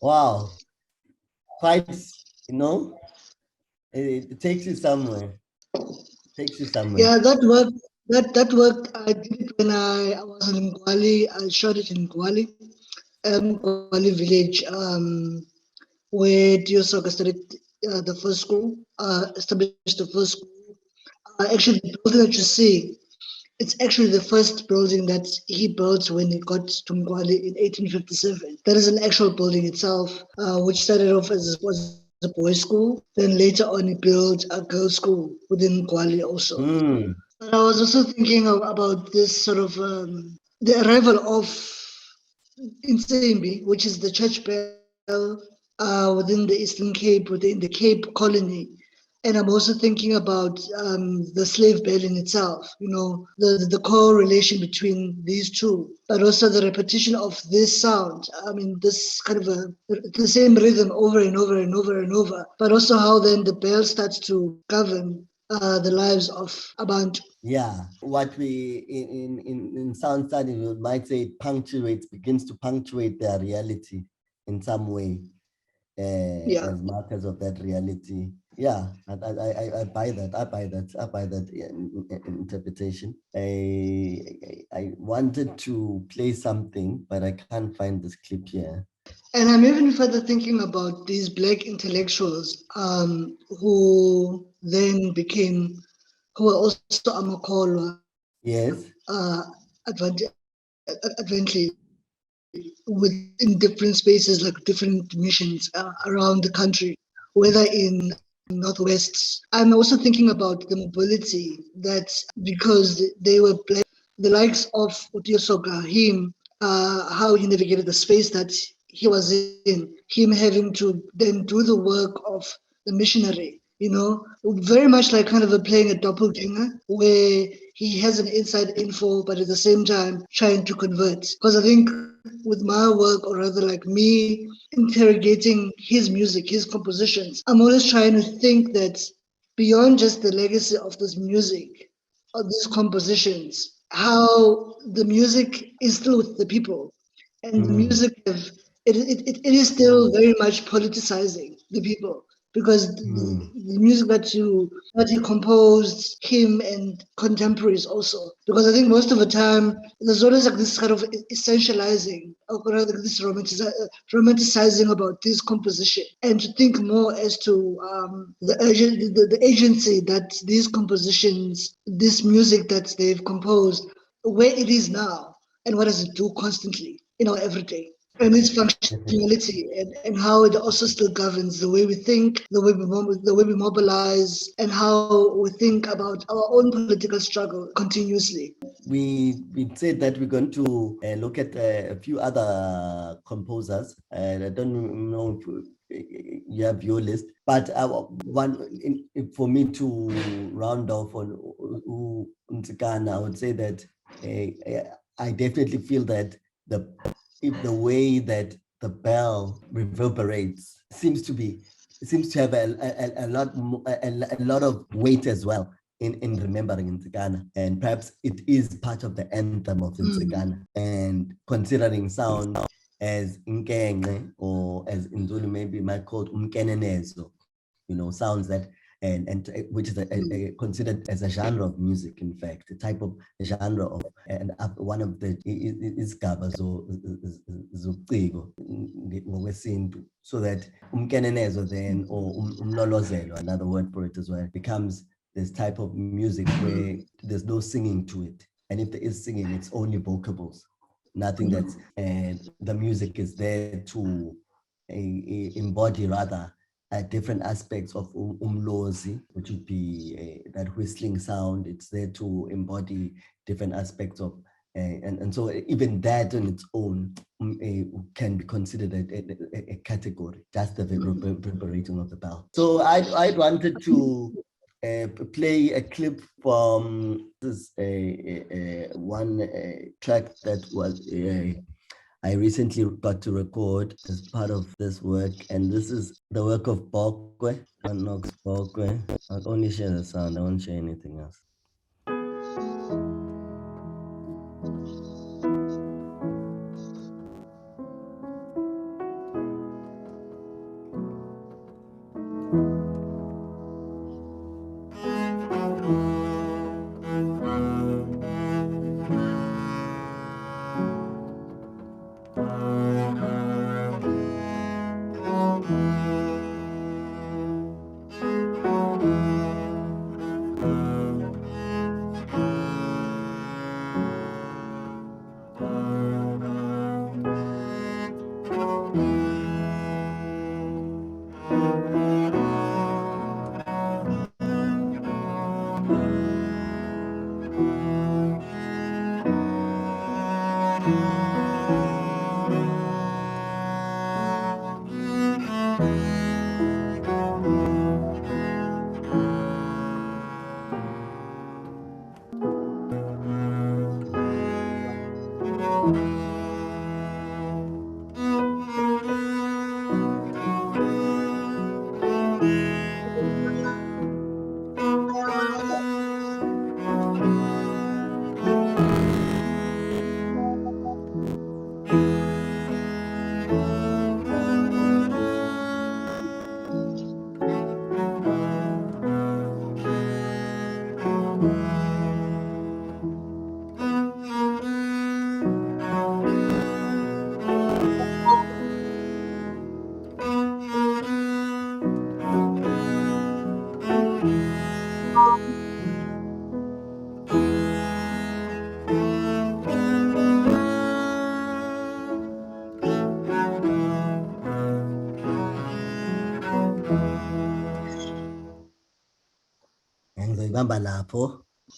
C: Wow, quite, it takes you somewhere.
B: Yeah, that work. That work I did it when I was in Gwali. I shot it in Gwali, Gwali village, where Diosoka started the first school, established the first school. Actually, the building that you see, it's actually the first building that he built when he got to Gwali in 1857. That is an actual building itself, which started off as was a boys' school. Then later on, he built a girls' school within Gwali also.
C: Mm.
B: And I was also thinking about this sort of the arrival of Insembi, which is the church bell within the Eastern Cape, within the Cape colony. And I'm also thinking about the slave bell in itself, the correlation between these two, but also the repetition of this sound. I mean, this kind of the same rhythm over and over and over and over, but also how then the bell starts to govern the lives of Abantu.
C: Yeah, what we in sound studies we might say it begins to punctuate their reality in some way, as markers of that reality. Yeah, I buy that. I buy that interpretation. I wanted to play something, but I can't find this clip here.
B: And I'm even further thinking about these Black intellectuals who then became, who were also Amakolwa.
C: Yes.
B: Advently within different spaces, like different missions around the country, whether in Northwest. I'm also thinking about the mobility that because they were Black, the likes of Utiosoka, him, how he navigated the space that he was in, him having to then do the work of the missionary, very much like kind of playing a doppelganger where he has an inside info, but at the same time trying to convert. Because I think with my work, or rather like me interrogating his music, his compositions, I'm always trying to think that beyond just the legacy of this music, of these compositions, how the music is still with the people. And the music, it is still very much politicizing the people, because the music that he composed, him and contemporaries also. Because I think most of the time there's always like this kind of essentializing, or rather this romanticizing about this composition, and to think more as to the agency that these compositions, this music that they've composed, where it is now, and what does it do constantly. in our everyday, and its functionality, and how it also still governs the way we think, the way we mobilize, and how we think about our own political struggle continuously.
C: We said that we're going to look at a few other composers, and I don't know if you have your list, but for me to round off on Ntikana, I would say that I definitely feel that the way that the bell reverberates seems to have a lot of weight as well in remembering Ntikana, and perhaps it is part of the anthem of Ntikana. And considering sound as Nkenge, or as in Zulu maybe might call Umkenenezo, sounds that and which is considered as a genre of music, in fact, a type of genre of, and one of the izigaba zobuciko ngokwesintu, so that umkenenezo then, or umlolozelo, another word for it as well, becomes this type of music where there's no singing to it, and if there is singing, it's only vocables, nothing that's, and the music is there to embody rather different aspects of umlozi, which would be that whistling sound. It's there to embody different aspects of, and so even that on its own can be considered a category, just the reverberating of the bell. So I wanted to play a clip from this one track that was I recently got to record as part of this work, and this is the work of Bokwe, Knox Bokwe. I'll only share the sound, I won't share anything else.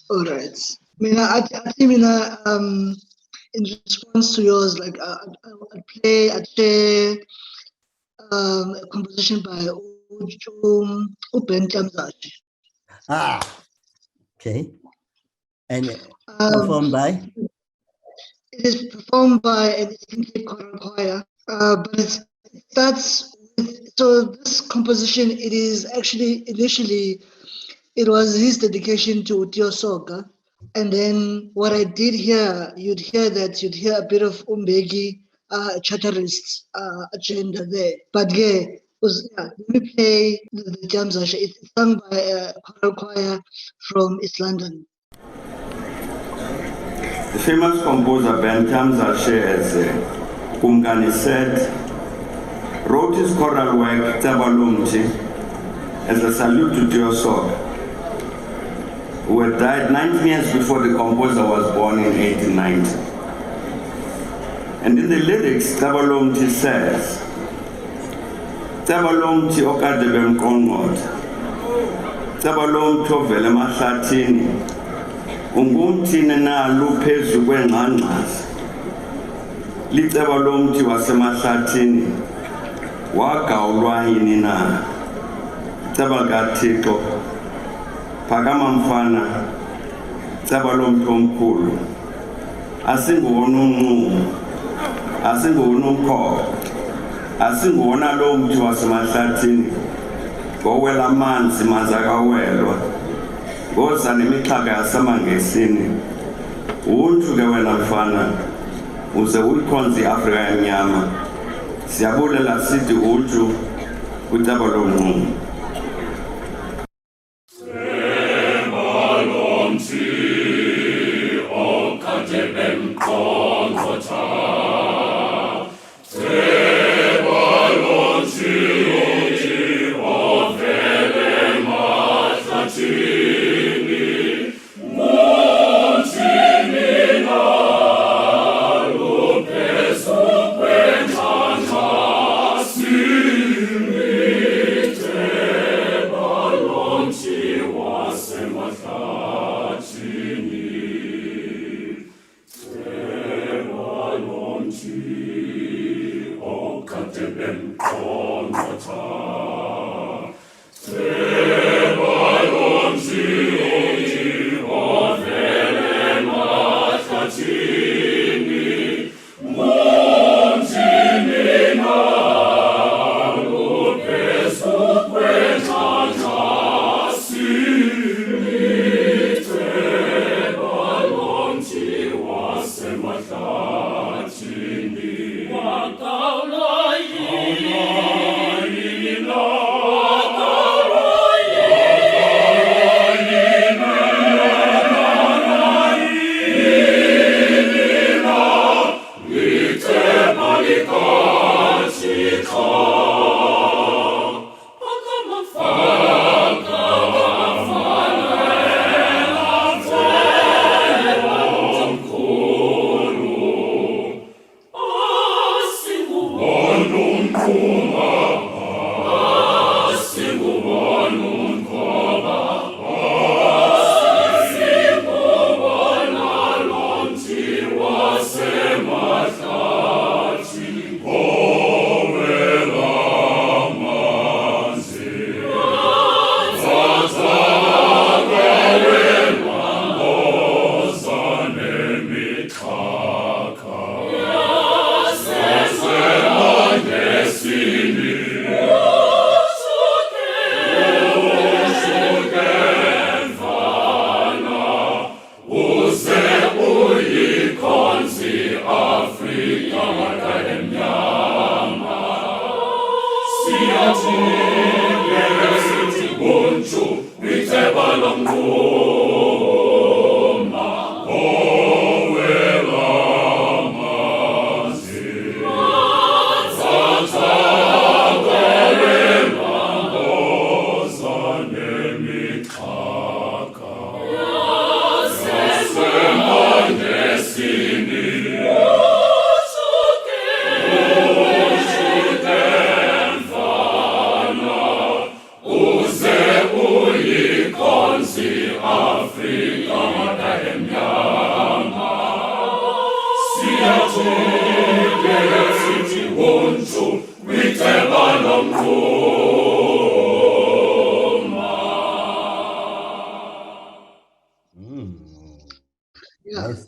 B: All right. I think, in response to yours, like I'd share a composition by Ben Tamzashi.
C: Okay. And performed by?
B: It is performed by an choral choir, but it starts with, so this composition, it is actually initially, it was his dedication to Tio Soga. And then what I did here, you'd hear a bit of Umbegi Chatterist agenda there. But yeah, let me play the Jamzasha. It's sung by a choral choir from East London.
E: The famous composer Ben Tamzashi, as Kumgani said, wrote his choral work Tabalumti as a salute to Teosog, who had died 19 years before the composer was born in 1890. And in the lyrics, Tabalomti says, Tabalomti okade bemkongot, Tabalomti ovele mahlathini, ungumthini na luphezu kwengqangqazi, Litabalomti wasemahlathini, wagawulwa yini na, Tabalkathixo, phakama mfana, Tabalomti omkhulu, asinguwona unqumo, asinguwona umkhokha, asinguwona lo mthi wasemahlathini, ngowela amanzi manzi akawelwa, ngoza nemixhaka yasemangesini, untu ke wena mfana, uze uyikhonze iAfrika emnyama, siyabulela sithi untu kutaba lomnqumo.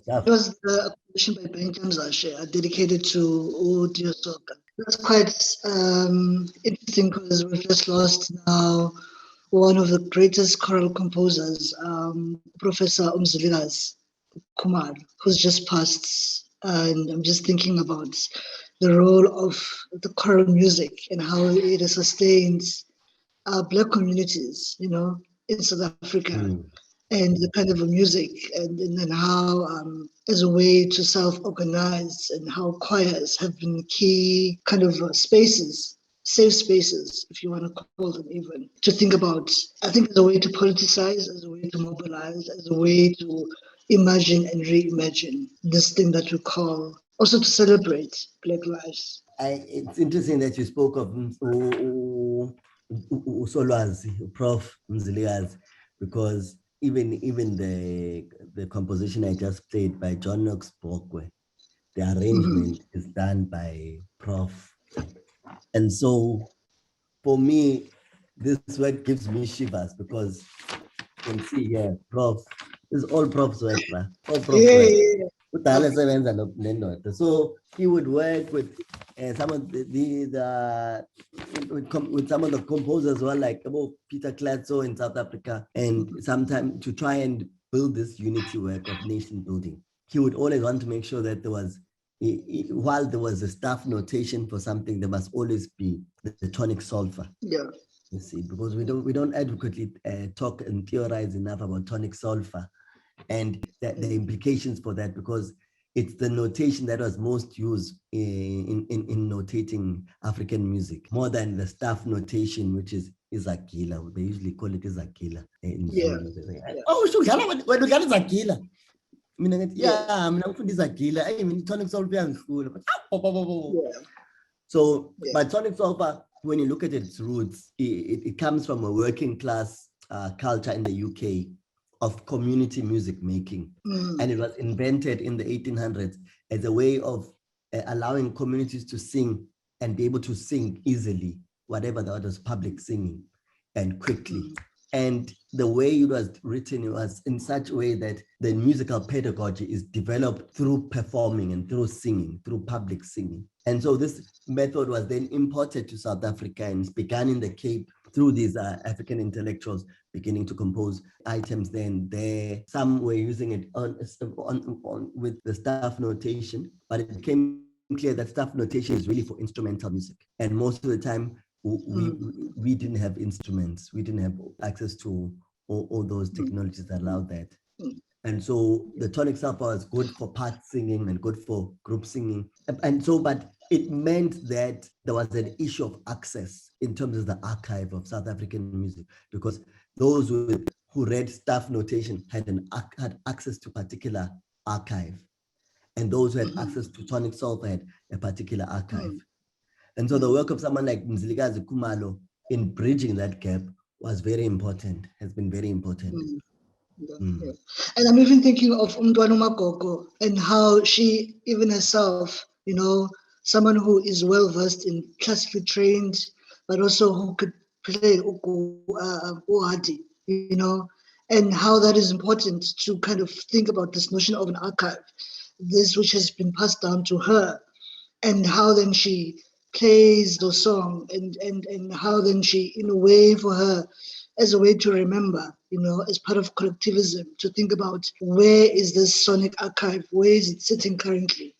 B: It was the commission by Anthems dedicated to Dear Soka. That's quite interesting because we've just lost now one of the greatest choral composers, Professor Umzilikas Kumar, who's just passed. And I'm just thinking about the role of the choral music and how it has sustained Black communities, in South Africa. And the kind of music and how as a way to self-organize and how choirs have been key kind of spaces, safe spaces, if you want to call them even, to think about, I think as a way to politicize, as a way to mobilize, as a way to imagine and reimagine this thing that we call also to celebrate Black lives.
C: It's interesting that you spoke of Usolwazi, Prof. Mziliazi, because even the composition I just played by John Knox Bokwe, the arrangement is done by Prof. And so for me, this work gives me shivers because you can see here, Prof. This is all Prof's work, bruh. All Prof's work. So he would work with some of with some of the composers who are like Peter Klatzo in South Africa, and sometimes to try and build this unity work of nation building. He would always want to make sure that there was, while there was a staff notation for something, there must always be the tonic solfa.
B: Yeah.
C: You see, because we don't adequately talk and theorize enough about tonic solfa and the implications for that, because it's the notation that was most used in notating African music, more than the staff notation, which is Izagila. They usually call it Izagila. Oh, when we got Izagila. I'm not Izagila. I mean, tonic solfa. So, but tonic solfa, when you look at its roots, it comes from a working class culture in the UK of community music making. And it was invented in the 1800s as a way of allowing communities to sing and be able to sing easily, whatever that was public singing, and quickly. And the way it was written, it was in such a way that the musical pedagogy is developed through performing and through singing, through public singing. And so this method was then imported to South Africa and began in the Cape through these African intellectuals beginning to compose items then there. Some were using it with the staff notation, but it became clear that staff notation is really for instrumental music. And most of the time, we didn't have instruments. We didn't have access to all those technologies that allowed that. And so the tonic solfa was good for part singing and good for group singing. And so, but it meant that there was an issue of access in terms of the archive of South African music, because those who read staff notation had access to particular archive, and those who had access to tonic solfa had a particular archive. And so the work of someone like Mzilikazi Khumalo in bridging that gap was very important, has been very important.
B: Yeah. And I'm even thinking of Umntwana Magogo and how she, even herself, someone who is well versed in classically trained, but also who could play Uhadi, and how that is important to kind of think about this notion of an archive, this which has been passed down to her, and how then she plays the song and how then she, in a way for her, as a way to remember, as part of collectivism, to think about where is this sonic archive, where is it sitting currently?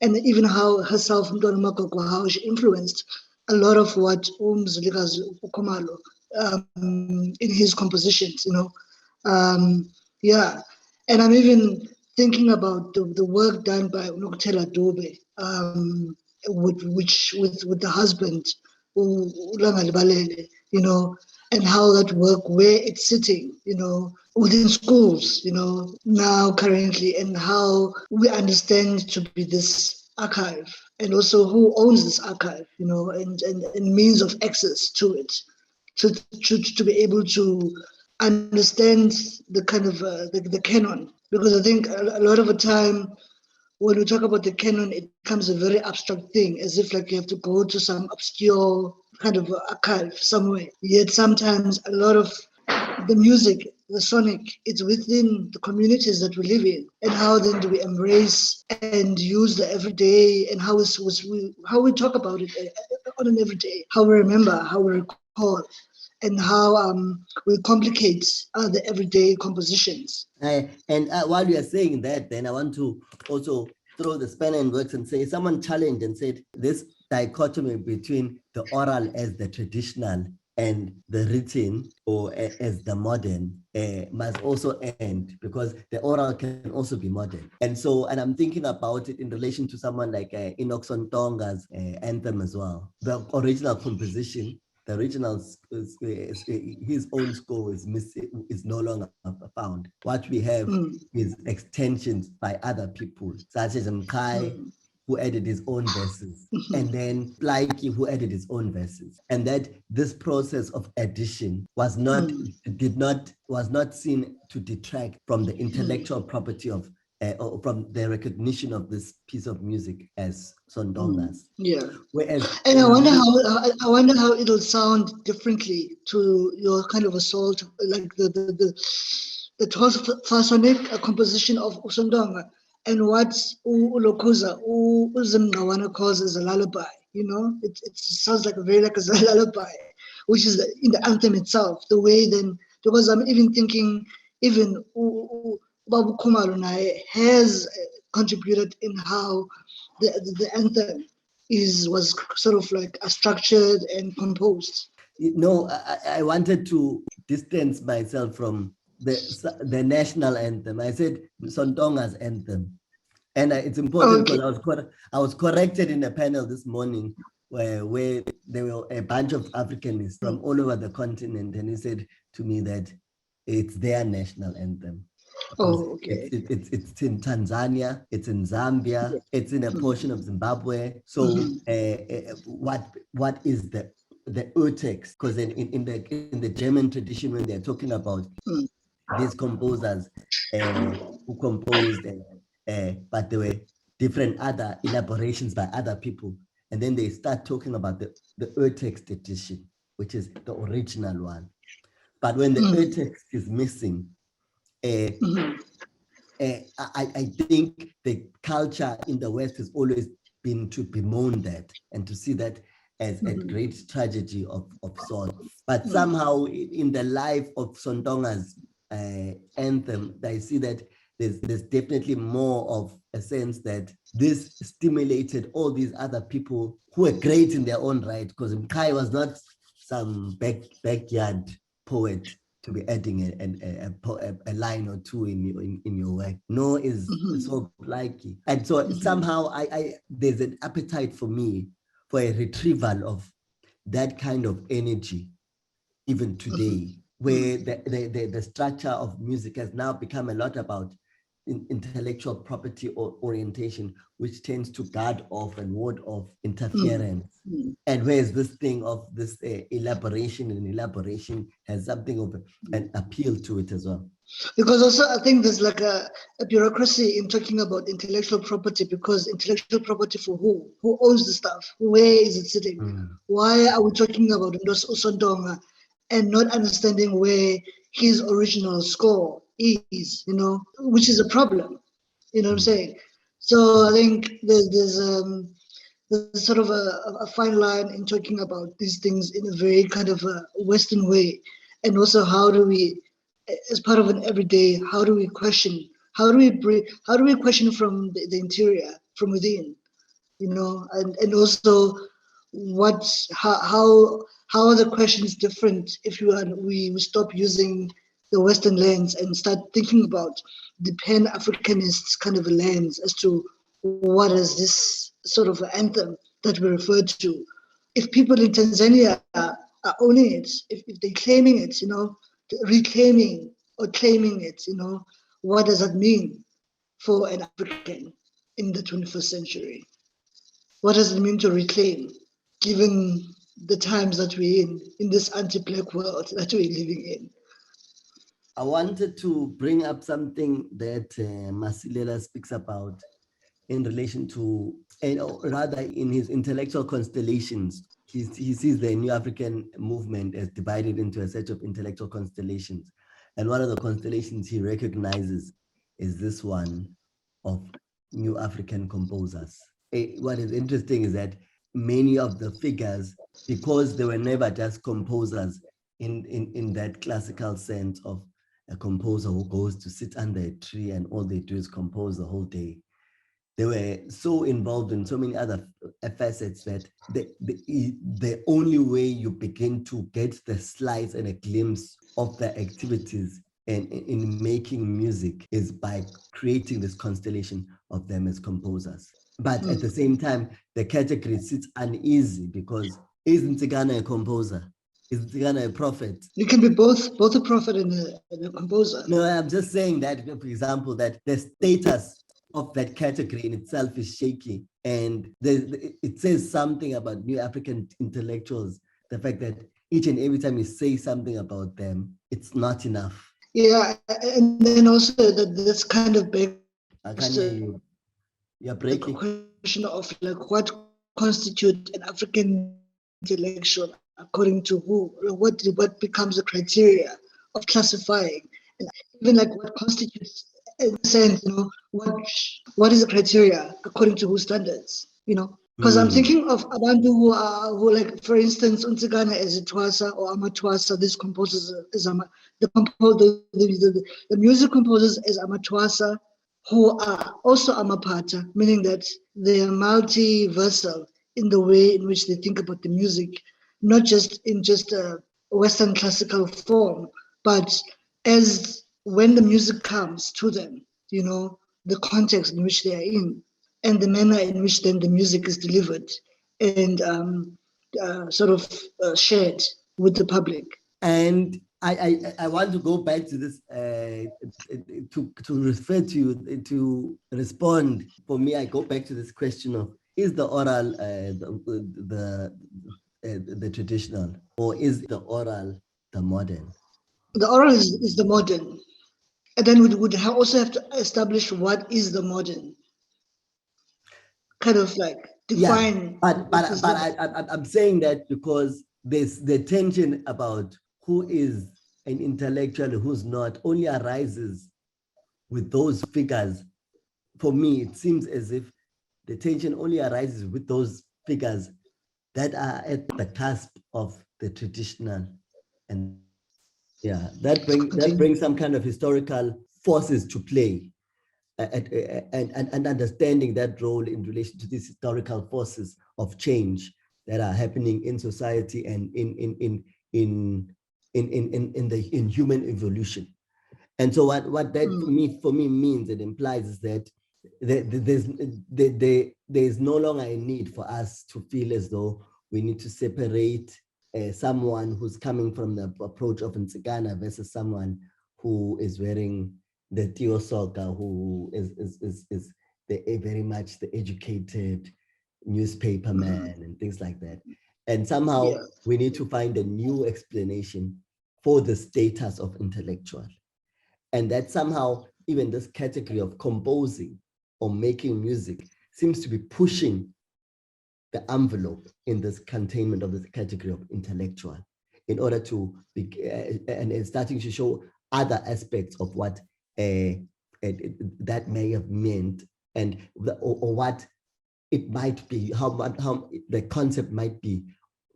B: And even how herself, Umntwana Magogo, how she influenced a lot of what Mzilikazi Khumalo in his compositions, yeah. And I'm even thinking about the work done by Unokutela Dube, with the husband, Ulanga Libalele, and how that work, where it's sitting, within schools, now currently, and how we understand to be this archive, and also who owns this archive, and means of access to it, to be able to understand the kind of the canon, because I think a lot of the time when we talk about the canon, it becomes a very abstract thing, as if like you have to go to some obscure kind of archive somewhere. Yet sometimes a lot of the music, the sonic, it's within the communities that we live in. And how then do we embrace and use the everyday, and how we talk about it on an everyday, how we remember, how we recall, and how we complicate the everyday compositions.
C: And while you are saying that, then I want to also throw the spanner in works and say, someone challenged and said this dichotomy between the oral as the traditional and the written or as the modern must also end, because the oral can also be modern. And so, and I'm thinking about it in relation to someone like Enoch Sontonga's anthem as well. The original composition, the original, his own score is no longer found. What we have is extensions by other people, such as Mkai, who added his own verses, and then Plaiki, who added his own verses. And that this process of addition was not seen to detract from the intellectual property of or from the recognition of this piece of music as Sondongas.
B: Yeah.
C: Whereas,
B: and I wonder how it'll sound differently to your kind of assault, like the Thokozani composition of Usondonga, and what Ulokuza Uzimnawana calls as a lullaby. You know, it sounds like a lullaby, which is in the anthem itself. The way then, because I'm even thinking, even Babu Kumarunai has contributed in how the anthem was sort of like structured and composed.
C: No, I wanted to distance myself from the national anthem. I said Sondonga's anthem, and it's important because I was corrected in a panel this morning where there were a bunch of Africanists from all over the continent, and he said to me that it's their national anthem.
B: Oh, okay.
C: It's in Tanzania, it's in Zambia, it's in a portion of Zimbabwe. So what is the urtext? Because in the German tradition, when they're talking about these composers who composed, but there were different other elaborations by other people, and then they start talking about the urtext edition, which is the original one. But when the urtext is missing, I think the culture in the West has always been to bemoan that and to see that as a great tragedy of sorts. But somehow in the life of Sondonga's anthem, I see that there's definitely more of a sense that this stimulated all these other people who were great in their own right, because Mkai was not some backyard poet to be adding a line or two in your work. No, is so likely. And so somehow there's an appetite for me for a retrieval of that kind of energy, even today, where the structure of music has now become a lot about intellectual property or orientation, which tends to guard off and ward off interference. And whereas this thing of this elaboration has something of an appeal to it as well.
B: Because also I think there's like a bureaucracy in talking about intellectual property, because intellectual property for who? Who owns the stuff? Where is it sitting? Why are we talking about Ndos Usondonga and not understanding where his original score is, you know, which is a problem, you know what I'm saying? So I think there's sort of a fine line in talking about these things in a very kind of a Western way, and also how do we, as part of an everyday, how do we question from the interior, from within, you know, and also how are the questions different if we stop using the Western lens and start thinking about the Pan-Africanist kind of a lens as to what is this sort of anthem that we referred to. If people in Tanzania are owning it, if they're claiming it, you know, reclaiming or claiming it, you know, what does that mean for an African in the 21st century? What does it mean to reclaim, given the times that we're in this anti-Black world that we're living in?
C: I wanted to bring up something that Masilela speaks about in relation to, or rather in his intellectual constellations. He sees the New African movement as divided into a set of intellectual constellations. And one of the constellations he recognizes is this one of New African composers. What is interesting is that many of the figures, because they were never just composers in that classical sense of a composer who goes to sit under a tree and all they do is compose the whole day. They were so involved in so many other facets that the only way you begin to get the slice and a glimpse of their activities in making music is by creating this constellation of them as composers. But at the same time, the category sits uneasy because isn't Tigana a composer? Is Tigana a prophet?
B: You can be both a prophet and a composer.
C: No, I'm just saying that, for example, that the status of that category in itself is shaky And it says something about new African intellectuals, the fact that each and every time you say something about them, it's not enough.
B: Yeah, and then also that this kind of begs
C: I can't hear you. You're breaking.
B: the question of like what constitutes an African intellectual according to who? What becomes the criteria of classifying? And even like what constitutes, in a sense, what is the criteria according to whose standards? Because I'm thinking of abantu who like, for instance, Unsigana as a Twasa or Amatwasa. These composers is the music composers as Amatwasa, who are also Amapata, meaning that they are multiversal in the way in which they think about the music, not just in just a Western classical form, but as when the music comes to them, the context in which they are in, and the manner in which then the music is delivered and shared with the public.
C: And I want to go back to this to refer to you, to respond. For me, I go back to this question of, is the oral the traditional, or is the oral the modern?
B: The oral is the modern. And then we would also have to establish what is the modern. Kind of like define.
C: Yeah, but I'm saying that because there's the tension about who is an intellectual, who's not, only arises with those figures. For me, it seems as if the tension only arises with those figures that are at the cusp of the traditional. And yeah, that brings some kind of historical forces to play, and understanding that role in relation to these historical forces of change that are happening in society and in human evolution. And so what that for me means, it implies, is that there's no longer a need for us to feel as though we need to separate someone who's coming from the approach of Nsigana versus someone who is wearing the Tio Soka, who is very much the educated newspaper man and things like that. And somehow we need to find a new explanation for the status of intellectual. And that somehow even this category of composing or making music seems to be pushing the envelope in this containment of this category of intellectual, in order to be and starting to show other aspects of what that may have meant, and or what it might be, how the concept might be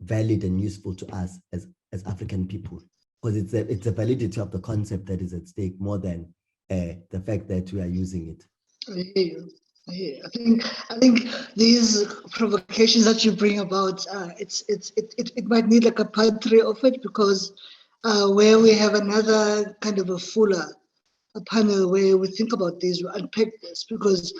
C: valid and useful to us as African people, because it's a validity of the concept that is at stake more than the fact that we are using it.
B: I hear you. I think these provocations that you bring about, it might need like a part 3 of it, because where we have another kind of a panel where we think about these, we unpack this, because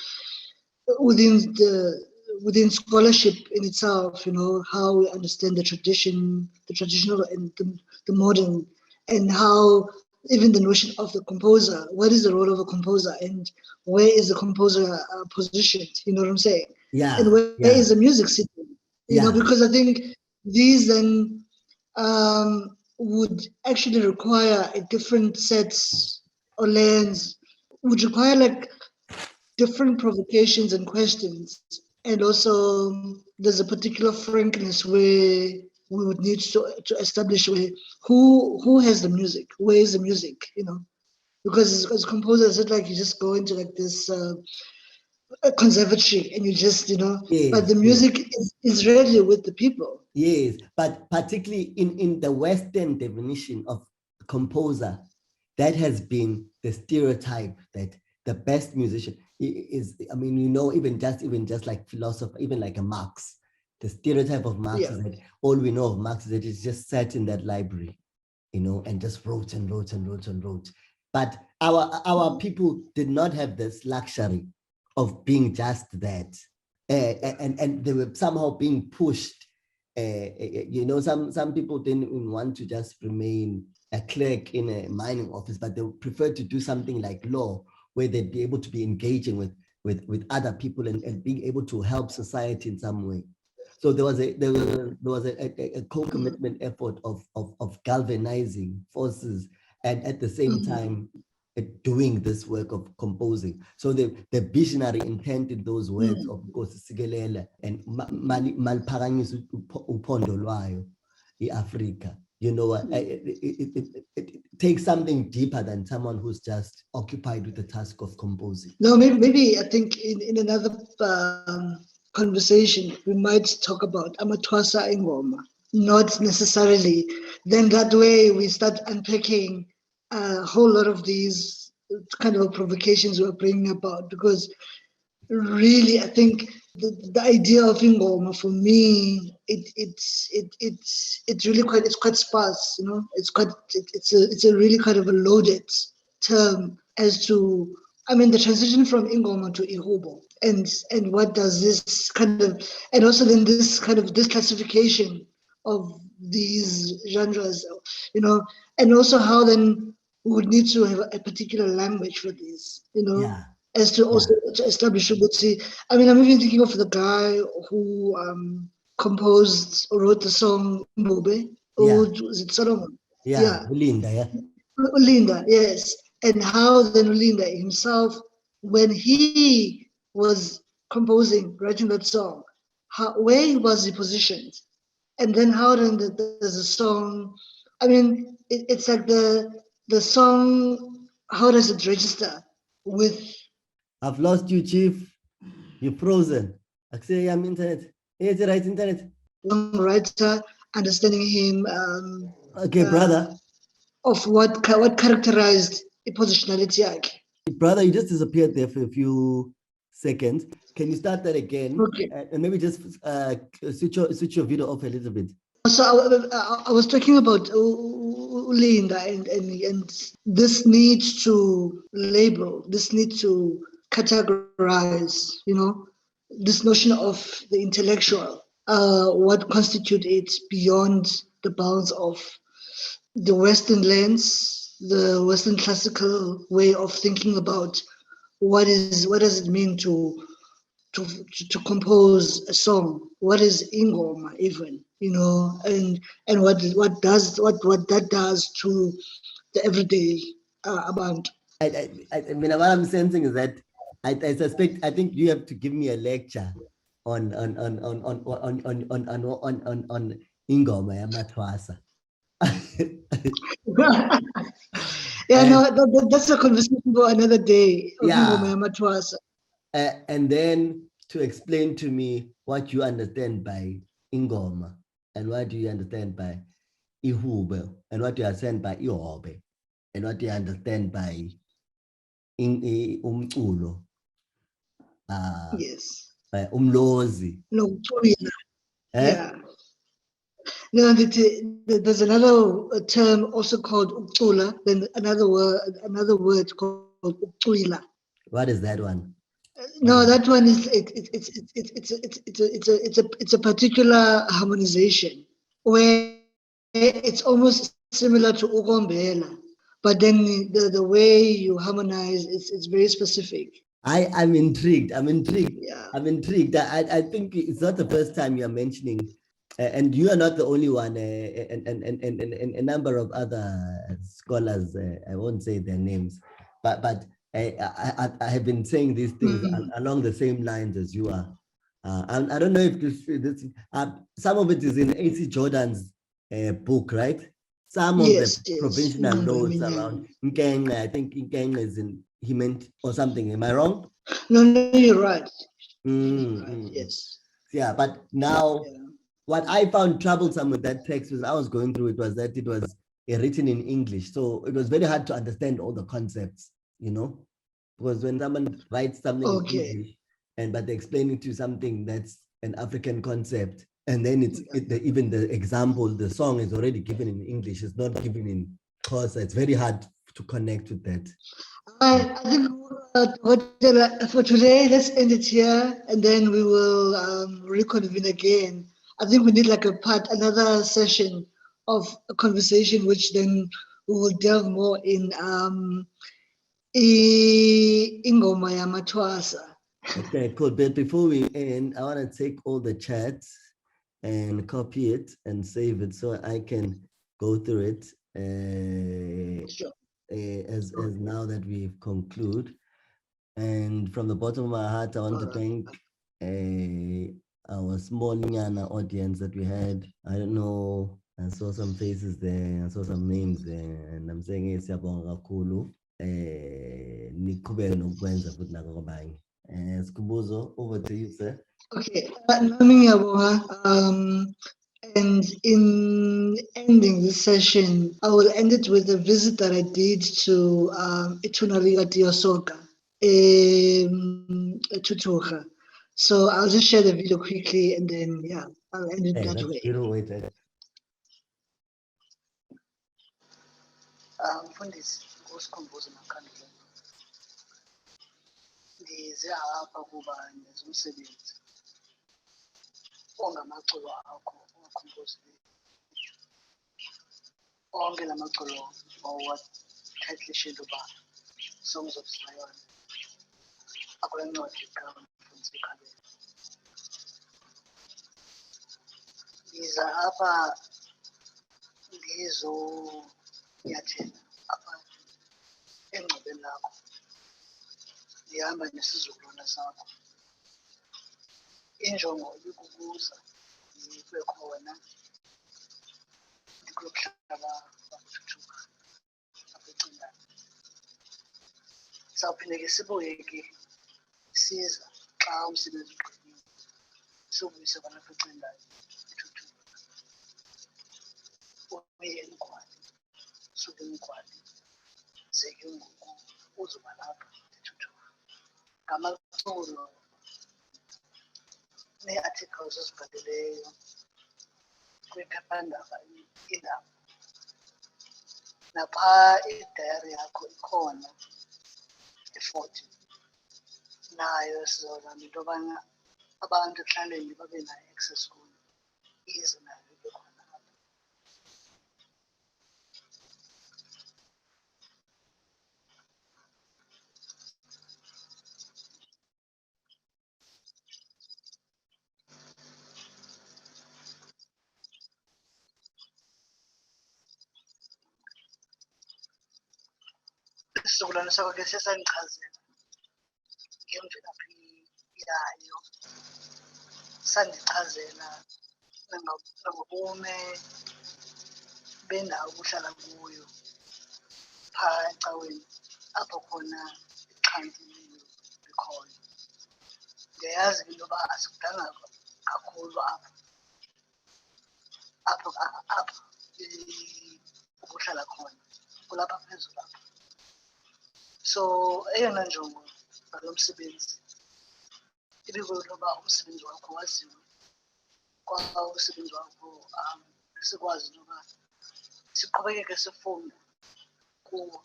B: within scholarship in itself, how we understand the traditional and the modern, and how even the notion of the composer, what is the role of a composer, and where is the composer positioned, you know what I'm saying?
C: Yeah.
B: And where is the music sitting? You know, because I think these then would actually require a different sets or lens, would require like different provocations and questions. And also there's a particular frankness where we would need to establish who has the music, where is the music, because as composers, it's like you just go into like this conservatory and you just, but the music is really with the people.
C: Yes, but particularly in the Western definition of composer, that has been the stereotype that the best musician is, even just like philosopher, even like a Marx, the stereotype of Marx is that all we know of Marx is that he's just sat in that library, and just wrote and wrote and wrote and wrote. But our people did not have this luxury of being just that, and they were somehow being pushed. Some people didn't even want to just remain a clerk in a mining office, but they preferred to do something like law, where they'd be able to be engaging with with other people and being able to help society in some way. So there was a co-commitment effort of galvanizing forces and at the same time doing this work of composing. So the visionary intent in those words of Nkosi Sikelel and Malphakanyisa uphondo lwayo iAfrika. You know, it takes something deeper than someone who's just occupied with the task of composing.
B: No, maybe I think in another conversation we might talk about Amathwasa Ingoma, not necessarily. Then that way we start unpacking a whole lot of these kind of provocations we're bringing about, because really I think the idea of Ingoma for me, it's really quite sparse, you know. It's a really kind of a loaded term as to, I mean, the transition from Ingoma to Ihubo, and what does this kind of, and also then this classification of these genres, you know, and also how then we would need to have a particular language for these, you know.
C: Yeah.
B: As to also to establish Ubuntu. I mean, I'm even thinking of the guy who composed or wrote the song Mbobe.
C: Yeah.
B: Was it Solomon?
C: Yeah. Ulinda, yeah.
B: Ulinda, yes. And how then Ulinda himself, when he was composing, writing that song, where was he positioned? And then how then there's a song, I mean, it's like the song, how does it register with...
C: I've lost you, Chief. You're frozen. I say I'm internet. Is the right internet?
B: Writer, understanding him.
C: Okay, brother.
B: Of what characterized a positionality.
C: Brother, you just disappeared there for a few seconds. Can you start that again?
B: Okay.
C: And maybe just switch your video off a little bit.
B: So I was talking about Ulinda and this need to label, this need to categorize, you know, this notion of the intellectual, what constitutes it beyond the bounds of the Western lens, the Western classical way of thinking about what does it mean to compose a song, what is ingoma even, you know, and what that does to the everyday abantu.
C: I mean, what I'm sensing is that I think you have to give me a lecture on ingoma yamathwasa.
B: Yeah, no, that's a conversation for another day.
C: Yeah.
B: And
C: then to explain to me what you understand by ingoma and what do you understand by ihube and what you understand by ihobe and what you understand by umculo.
B: Yes.
C: Umlozi.
B: No, yeah. No, there's another term also called ucula, then another word called ucwila.
C: What is that one?
B: No, that one is it's a particular harmonization where it's almost similar to ugombela, but then the way you harmonize it's very specific.
C: I'm intrigued.
B: Yeah.
C: I'm intrigued. I think it's not the first time you're mentioning, and you are not the only one, and a number of other scholars, I won't say their names, but I have been saying these things along the same lines as you are. I don't know if this some of it is in A.C. Jordan's book, right? Some of the provincial notes around Nkenga, I think Nkenga is in, he meant or something. Am I wrong?
B: No, you're right. Yes.
C: Yeah, but now what I found troublesome with that text was I was going through it was that it was written in English. So it was very hard to understand all the concepts, you know, because when someone writes something in English but they're explaining to something that's an African concept, and then even the example, the song is already given in English, it's not given in Xhosa. It's very hard to connect with that.
B: I think for today, let's end it here, and then we will reconvene again. I think we need like another session of a conversation, which then we will delve more in ingoma yamathwasa.
C: Okay, cool. But before we end, I want to take all the chats and copy it and save it so I can go through it
B: Sure.
C: as now that we've concluded. And from the bottom of my heart, I want to thank our small Nyana audience that we had. I don't know, I saw some faces there, I saw some names there, and I'm saying siyabonga kakhulu. Niqhubeke nokwenza futhi nako kwabanye. Sikhumbuzo, over to you, sir.
B: Okay, and in ending this session, I will end it with a visit that I did to Itunariga Diosoka, Tutuha. So I'll just share the video quickly and then, yeah, I'll end it
C: Hey,
B: that
C: that's
B: way.
C: beautiful. Wait, wait.
B: Mfundisi, ngosikhumbuzo Makandula. Ndize apha kuba ndenza umsebenzi ongamaculo akho owakhompozileyo. Onke la maculo owatitlishe into yoba Songs of Zion akule ncwadi kaMfundisi Khalele. Ndiza apha ndizoyathela apha engcwabeni lakho. Ndihamba nesizukulwana sakho. Injongo ibikukuza ndibe khona ndikulo mhlaba wakuthuthuka apha eCindane. Sawuphinde ke sibuye ke siza xa umsebenzi ugqibile sobuyise kwalapha eCindane ithuthuka. Uye eMgwali, suke eMgwali ze ke ngoku uzoba lapha ethuthuka. Ngamaculo nee-articles ozibhalileyo kwiphephandaba iindaba. Naphaa idayari yakho ikhona ifoti. Nayo sizozama into yobana abantu ekuhlaleni babe nayo i-access kuyo, ize nayo ibe khona apha. Isizukulwane sakho ke siye sandichazela ngemvelaphi yayo, sandichazela nangobume bendawo obuhlala kuyo phaa ecaweni apho khona ixhanti likhoyo. Ndiyayazi into yoba asikudanga kakhulu apho ubuhlala khona, kulapha phezulu apha. So eyona njongo ngalo msebenzi ibikulo yoba umsebenzi wakho waziwe, kwa umsebenzi wakho sikwazi into yoba siqhubekeke sifunda kuwo,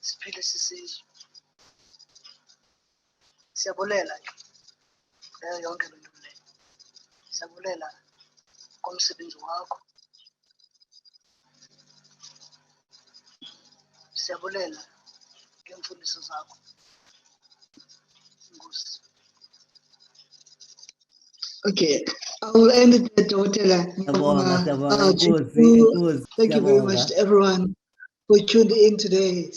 B: siphilise isizwe. Siyabulela ke leyo yonke le nto leyo. Siyabulela komsebenzi wakho. Siyabulela ngeemfundiso zakho. Nkosi. Okay, I will end it there, Dr. Thank you very much to everyone who tuned in today.